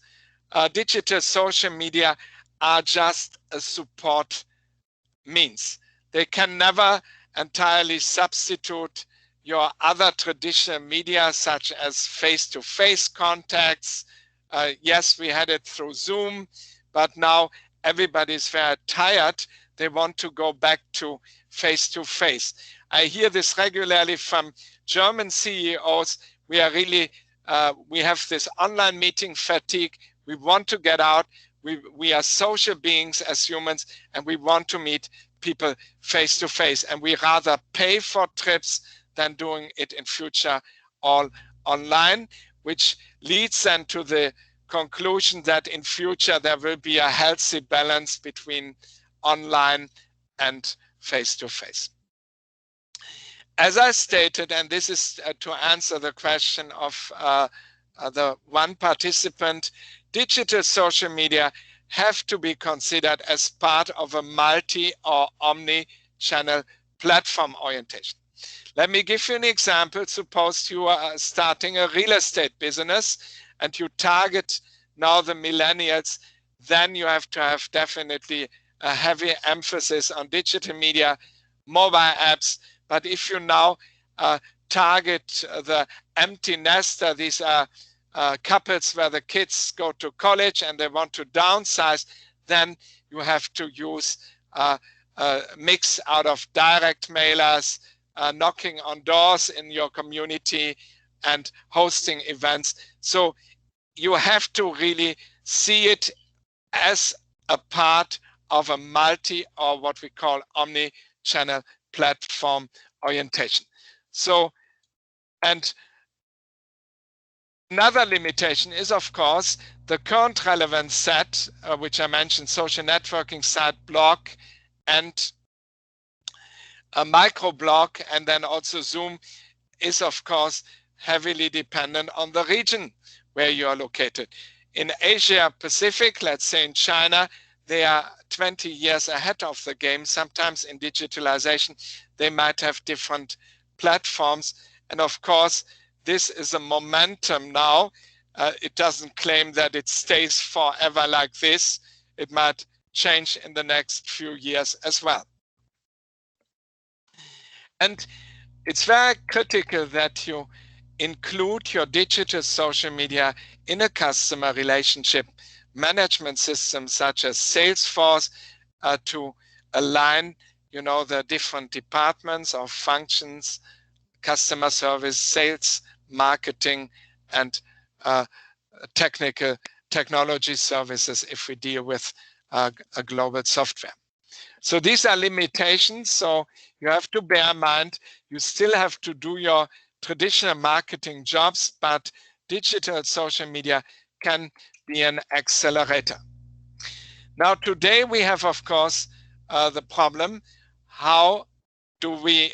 digital social media are just a support means. They can never entirely substitute your other traditional media, such as face-to-face contacts. Yes, we had it through Zoom, but now everybody's very tired. They want to go back to face-to-face. I hear this regularly from German CEOs. We are really, we have this online meeting fatigue. We want to get out. We are social beings as humans, and we want to meet people face-to-face. And we rather pay for trips than doing it in future all online, which leads then to the conclusion that in future there will be a healthy balance between online and face-to-face. As I stated, and this is to answer the question of the one participant, digital social media have to be considered as part of a multi or omni-channel platform orientation. Let me give you an example. Suppose you are starting a real estate business and you target now the millennials, then you have to have definitely a heavy emphasis on digital media, mobile apps. But if you now target the empty nester, these are couples where the kids go to college and they want to downsize, then you have to use a mix out of direct mailers, knocking on doors in your community and hosting events. So you have to really see it as a part of a multi or what we call omni-channel platform orientation. So, and another limitation is, of course, the current relevant set, which I mentioned, social networking site, blog, and a microblog, and then also Zoom is, of course, heavily dependent on the region where you are located. In Asia Pacific, let's say in China, they are 20 years ahead of the game. Sometimes in digitalization, they might have different platforms. And of course, this is a momentum now. It doesn't claim that it stays forever like this. It might change in the next few years as well. And it's very critical that you include your digital social media in a customer relationship management system such as Salesforce to align, you know, the different departments or functions, customer service, sales, marketing, and technology services if we deal with a global software. So these are limitations. So you have to bear in mind, you still have to do your traditional marketing jobs, but digital social media can be an accelerator. Now, today we have, of course, the problem, how do we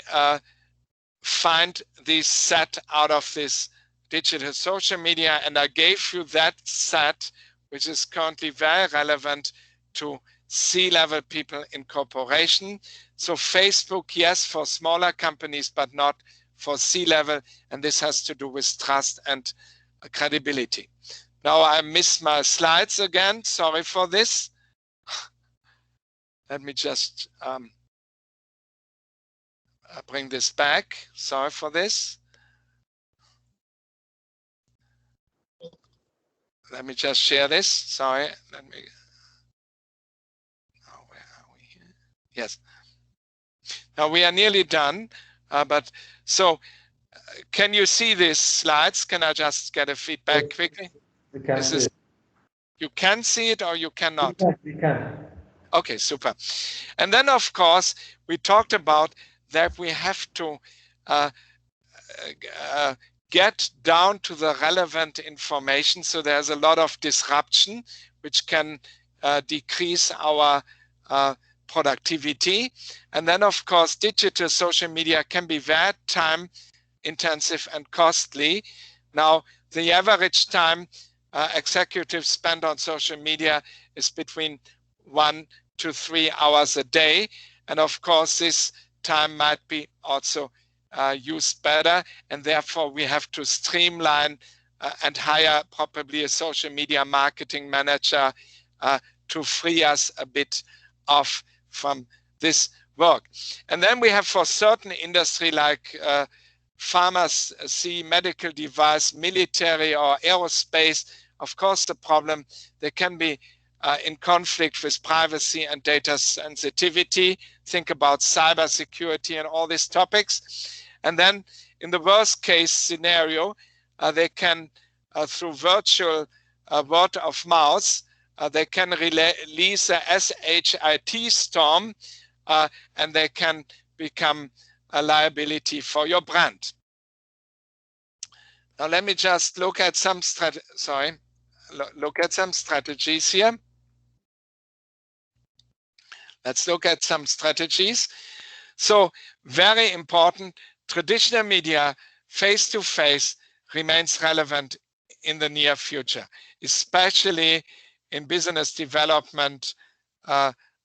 find this set out of this digital social media? And I gave you that set, which is currently very relevant to C-level people in corporation. So Facebook, yes, for smaller companies, but not for C-level. And this has to do with trust and credibility. Now I missed my slides again. Sorry for this. Let me just bring this back. Sorry for this. Let me just share this. Sorry. Let me. Oh, where are we here? Yes. Now we are nearly done. But so, can you see these slides? Can I just get a feedback quickly? You can see it. You can see it or you cannot? You can. Okay, super. And then, of course, we talked about that we have to get down to the relevant information. So there's a lot of disruption, which can decrease our productivity. And then, of course, digital social media can be very time intensive and costly. Now, the average time executives spend on social media is between 1 to 3 hours a day. And of course, this time might be also used better. And therefore, we have to streamline and hire probably a social media marketing manager to free us a bit off from this work. And then we have for certain industry like pharmacy, medical device, military or aerospace, of course the problem, they can be in conflict with privacy and data sensitivity. Think about cybersecurity and all these topics. And then in the worst case scenario, they can, through virtual word of mouth, they can release a SHIT storm and they can become a liability for your brand. Now let me just look at some strategies here. Let's look at some strategies. So very important, traditional media face-to-face remains relevant in the near future, especially in business development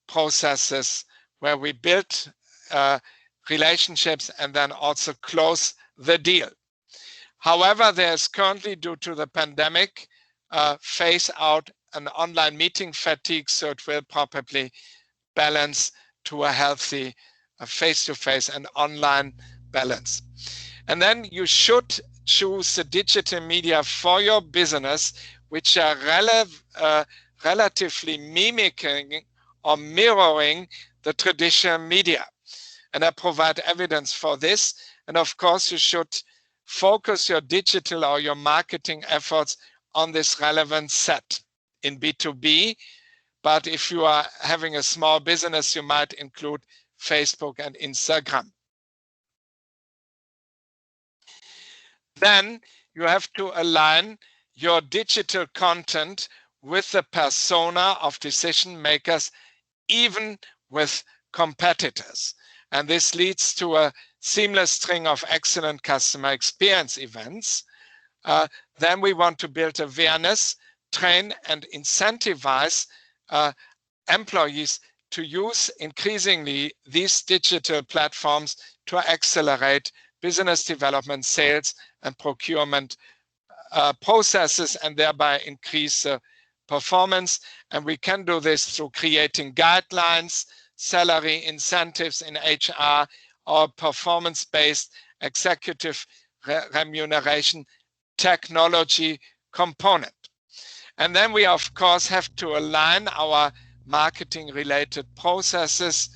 processes where we build relationships and then also close the deal. However, there's currently, due to the pandemic, phase out an online meeting fatigue, so it will probably balance to a healthy face-to-face and online balance. And then you should choose the digital media for your business, which are relatively mimicking or mirroring the traditional media. And I provide evidence for this. And of course, you should focus your digital or your marketing efforts on this relevant set in B2B. But if you are having a small business, you might include Facebook and Instagram. Then you have to align your digital content with the persona of decision makers, even with competitors. And this leads to a seamless string of excellent customer experience events. Then we want to build awareness, train and incentivize employees to use increasingly these digital platforms to accelerate business development, sales and procurement processes and thereby increase performance. And we can do this through creating guidelines, salary incentives in HR, or performance-based executive remuneration technology component. And then we, of course, have to align our marketing-related processes.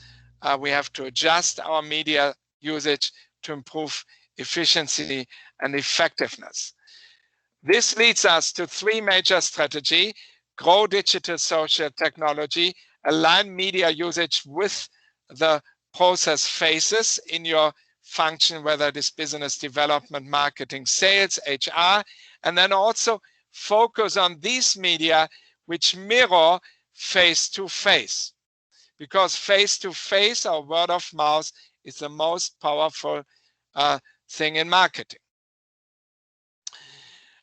We have to adjust our media usage to improve efficiency and effectiveness. This leads us to three major strategies: grow digital social technology, align media usage with the process phases in your function, whether it is business development, marketing, sales, HR, and then also focus on these media which mirror face-to-face, because face-to-face or word of mouth is the most powerful thing in marketing.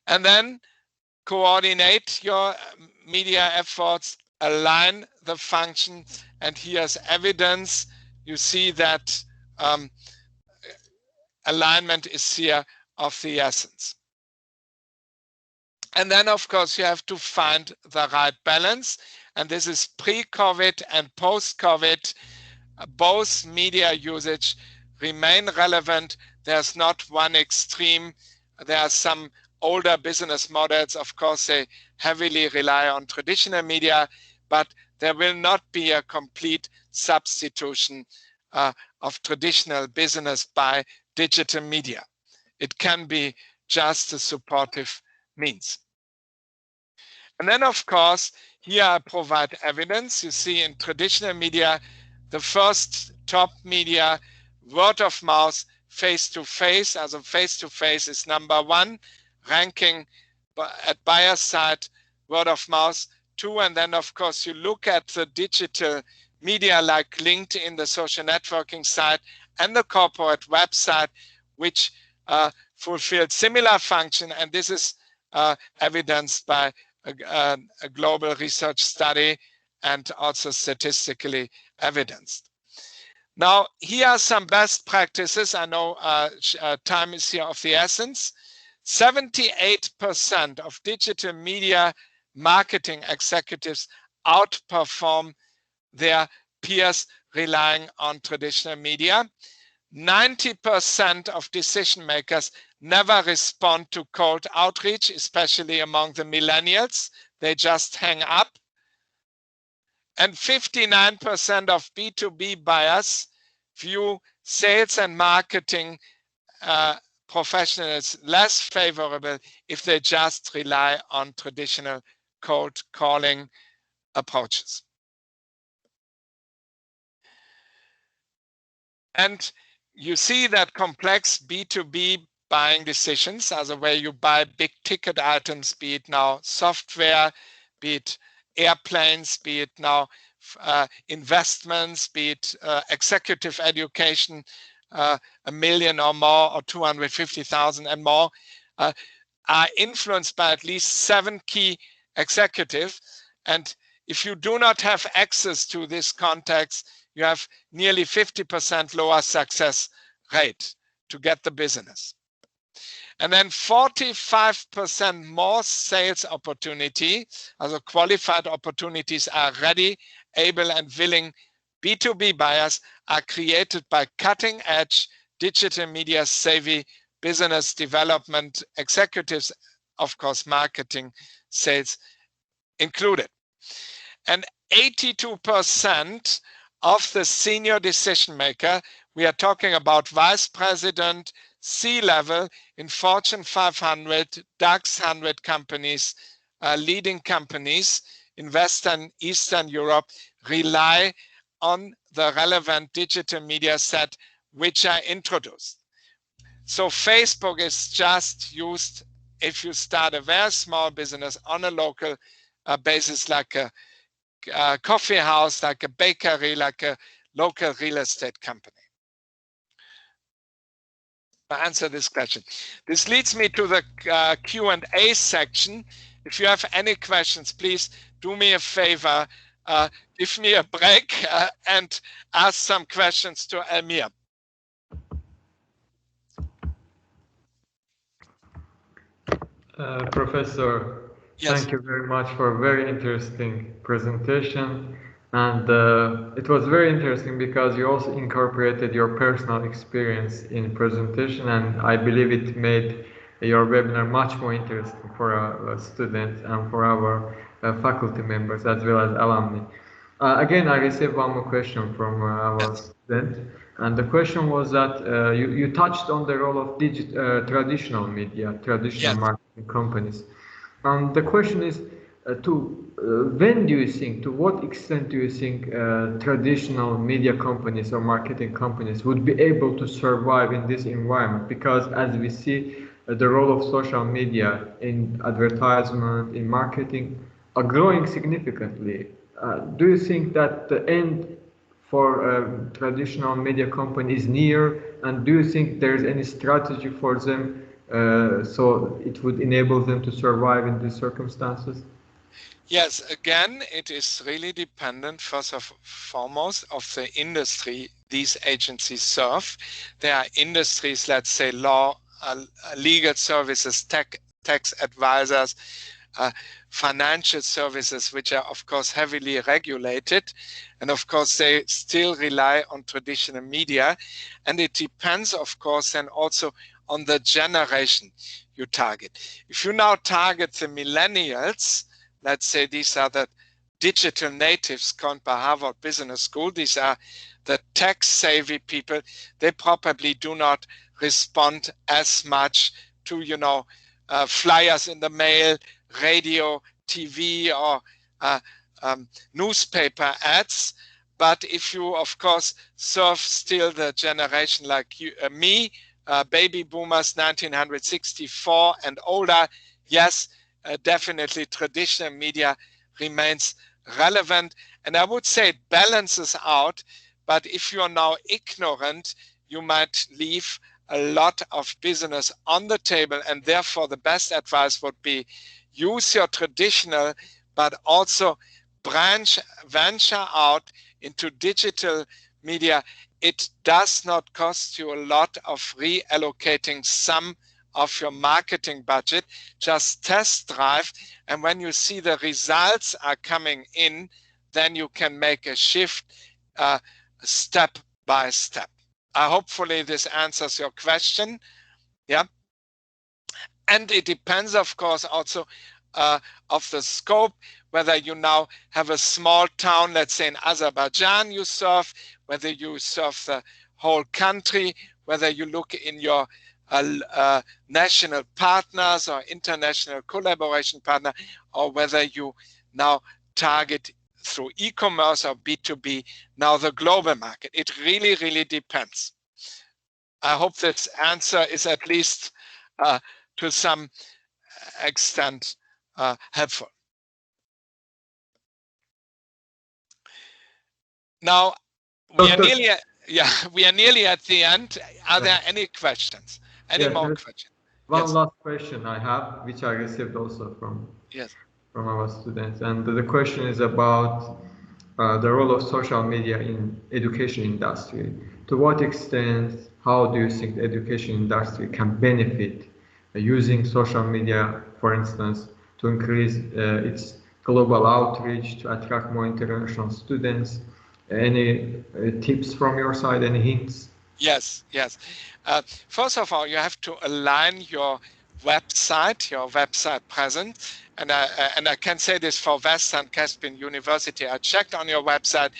And then coordinate your media efforts, align the function, and here's evidence. You see that alignment is here of the essence. And then, of course, you have to find the right balance. And this is pre-COVID and post-COVID. Both media usage remain relevant. There's not one extreme. There are some older business models. Of course, they heavily rely on traditional media, but there will not be a complete substitution of traditional business by digital media. It can be just a supportive means. And then, of course, here I provide evidence. You see in traditional media, the first top media, word of mouth, face-to-face. As a face-to-face is #1, ranking at buyer side, word of mouth 2. And then, of course, you look at the digital media like LinkedIn, the social networking site, and the corporate website, which fulfill similar function. And this is evidenced by a global research study and also statistically evidenced. Now, here are some best practices. I know time is here of the essence. 78% of digital media marketing executives outperform their peers relying on traditional media. 90% of decision makers never respond to cold outreach, especially among the millennials. They just hang up. And 59% of B2B buyers view sales and marketing professionals less favorable if they just rely on traditional cold calling approaches. And you see that complex B2B buying decisions, as a way you buy big ticket items, be it now software, be it airplanes, be it now investments, be it executive education, $1 million or more, or 250,000 and more, are influenced by at least 7 key executives. And if you do not have access to this context, you have nearly 50% lower success rate to get the business. And then 45% more sales opportunity, also qualified opportunities, are ready, able, and willing B2B buyers are created by cutting-edge digital media savvy business development executives, of course, marketing, sales included. And 82% of the senior decision maker, we are talking about vice president, C-level in Fortune 500, DAX 100 companies, leading companies in Western, Eastern Europe, rely on the relevant digital media set which are introduced. So Facebook is just used if you start a very small business on a local basis, like a coffee house, like a bakery, like a local real estate company. To answer this question. This leads me to the Q&A section. If you have any questions, please do me a favor, give me a break and ask some questions to Elmir. Professor, yes. Thank you very much for a very interesting presentation. And it was very interesting because you also incorporated your personal experience in presentation, and I believe it made your webinar much more interesting for our students and for our faculty members as well as alumni. Again, I received one more question from our student, and the question was that you touched on the role of traditional media, traditional marketing companies. The question is, when do you think, to what extent do you think traditional media companies or marketing companies would be able to survive in this environment? Because as we see, the role of social media in advertisement, in marketing, are growing significantly. Do you think that the end for traditional media companies is near? And do you think there's any strategy for them so it would enable them to survive in these circumstances? Yes, again, it is really dependent, first and foremost, of the industry these agencies serve. There are industries, let's say law, legal services, tax advisors, financial services, which are, of course, heavily regulated. And, of course, they still rely on traditional media. And it depends, of course, and also on the generation you target. If you now target the millennials, let's say these are the digital natives coined by Harvard Business School, these are the tech-savvy people, they probably do not respond as much to, flyers in the mail, radio, TV, or newspaper ads. But if you, of course, serve still the generation like you, me, baby boomers 1964 and older, yes, definitely traditional media remains relevant. And I would say it balances out, but if you're now ignorant, you might leave a lot of business on the table. And therefore, the best advice would be use your traditional, but also venture out into digital media. It does not cost you a lot of reallocating some of your marketing budget. Just test drive, and when you see the results are coming in, then you can make a shift step by step. Hopefully this answers your question. Yeah. And it depends, of course, also of the scope, whether you now have a small town, let's say in Azerbaijan you serve, whether you serve the whole country, whether you look in your national partners or international collaboration partner, or whether you now target through e-commerce or B2B now the global market. It really, really depends. I hope this answer is at least to some extent helpful. Now we are nearly at the end. Are there any questions? Any more questions? One last question I have, which I received also from our students, and the question is about the role of social media in education industry. To what extent, how do you think the education industry can benefit using social media, for instance, to increase its global outreach, to attract more international students? Any tips from your side, any hints? Yes. First of all, you have to align your website presence. And I can say this for Western Caspian University. I checked on your website.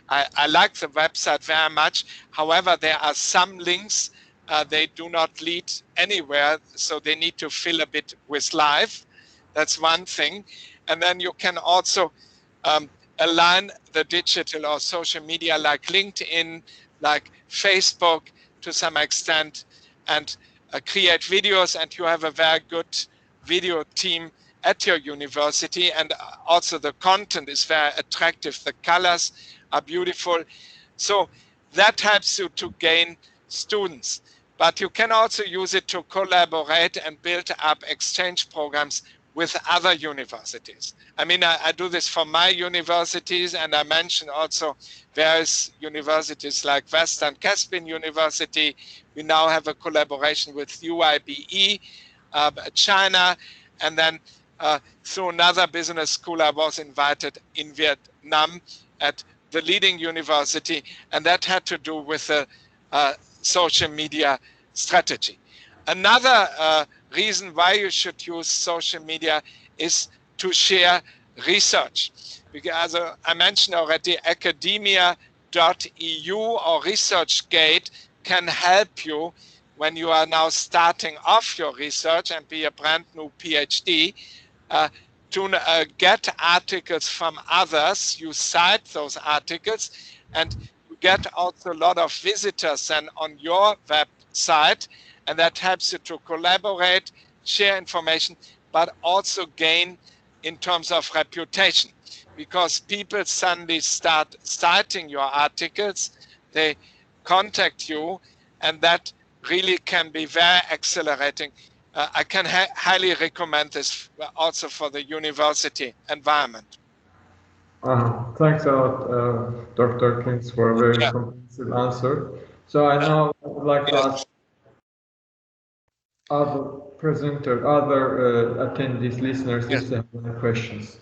I like the website very much. However, there are some links, they do not lead anywhere, so they need to fill a bit with life. That's one thing. And then you can also align the digital or social media like LinkedIn, like Facebook to some extent, and create videos, and you have a very good video team at your university, and also the content is very attractive. The colors are beautiful. So that helps you to gain students. But you can also use it to collaborate and build up exchange programs with other universities. I mean, I do this for my universities, and I mentioned also various universities like Western Caspian University. We now have a collaboration with UIBE, China, and then through another business school, I was invited in Vietnam at the leading university, and that had to do with the social media strategy. Another reason why you should use social media is to share research. Because I mentioned already, academia.eu or ResearchGate can help you when you are now starting off your research and be a brand new PhD, to get articles from others. You cite those articles, and you get also a lot of visitors then on your website, and that helps you to collaborate, share information, but also gain in terms of reputation, because people suddenly start citing your articles, they contact you, and that really can be very accelerating. I can highly recommend this also for the university environment. Thanks a lot, Dr. Krings, for a very comprehensive answer. So I now would like to ask other presenters, other attendees, listeners, if they have any questions.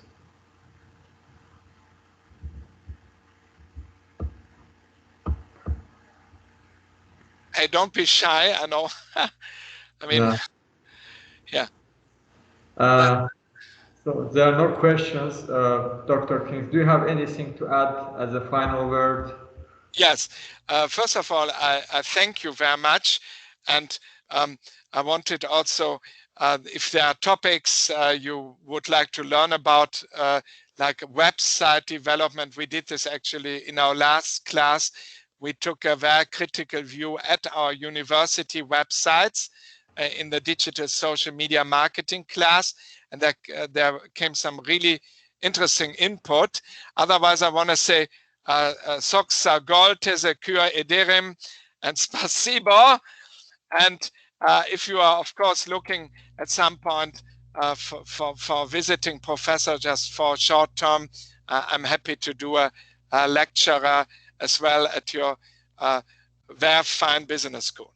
Hey, don't be shy. I know. I mean, So there are no questions. Dr. Krings, do you have anything to add as a final word? Yes. First of all, I thank you very much. And I wanted also, if there are topics you would like to learn about, like website development, we did this actually in our last class. We took a very critical view at our university websites in the digital social media marketing class, and there came some really interesting input. Otherwise, I want to say Soxa Gol, Tezekur Ederim, and Spasibo. And if you are, of course, looking at some point for visiting professor just for short term, I'm happy to do a lecturer as well at your very fine business school.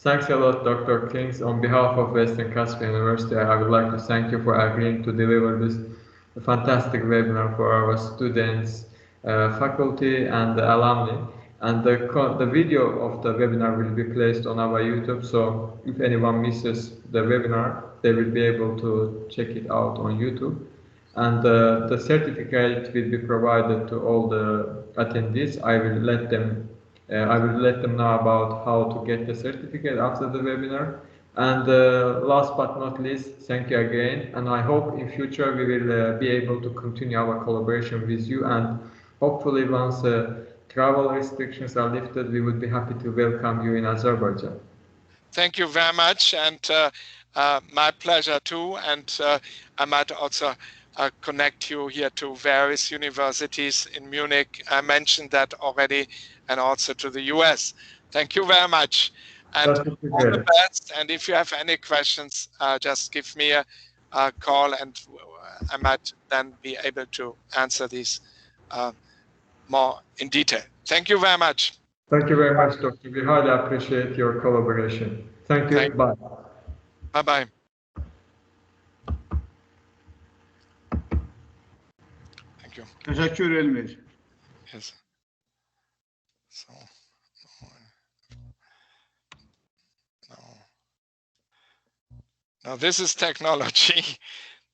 Thanks a lot, Dr. Krings. On behalf of Western Caspian University, I would like to thank you for agreeing to deliver this fantastic webinar for our students, faculty, and the alumni. And the video of the webinar will be placed on our YouTube, so if anyone misses the webinar, they will be able to check it out on YouTube. And the certificate will be provided to all the attendees. I will let them know about how to get the certificate after the webinar. And last but not least, thank you again. And I hope in future we will be able to continue our collaboration with you. And hopefully once travel restrictions are lifted, we would be happy to welcome you in Azerbaijan. Thank you very much, and my pleasure too. And I might also connect you here to various universities in Munich. I mentioned that already, and also to the US. Thank you very much. And all the best. And if you have any questions, just give me a call, and I might then be able to answer these more in detail. Thank you very much. Thank you very much, Doctor. We highly appreciate your collaboration. Thank you. Bye. Bye-bye. Thank you. Teşekkür ederim. Yes. So, now this is technology.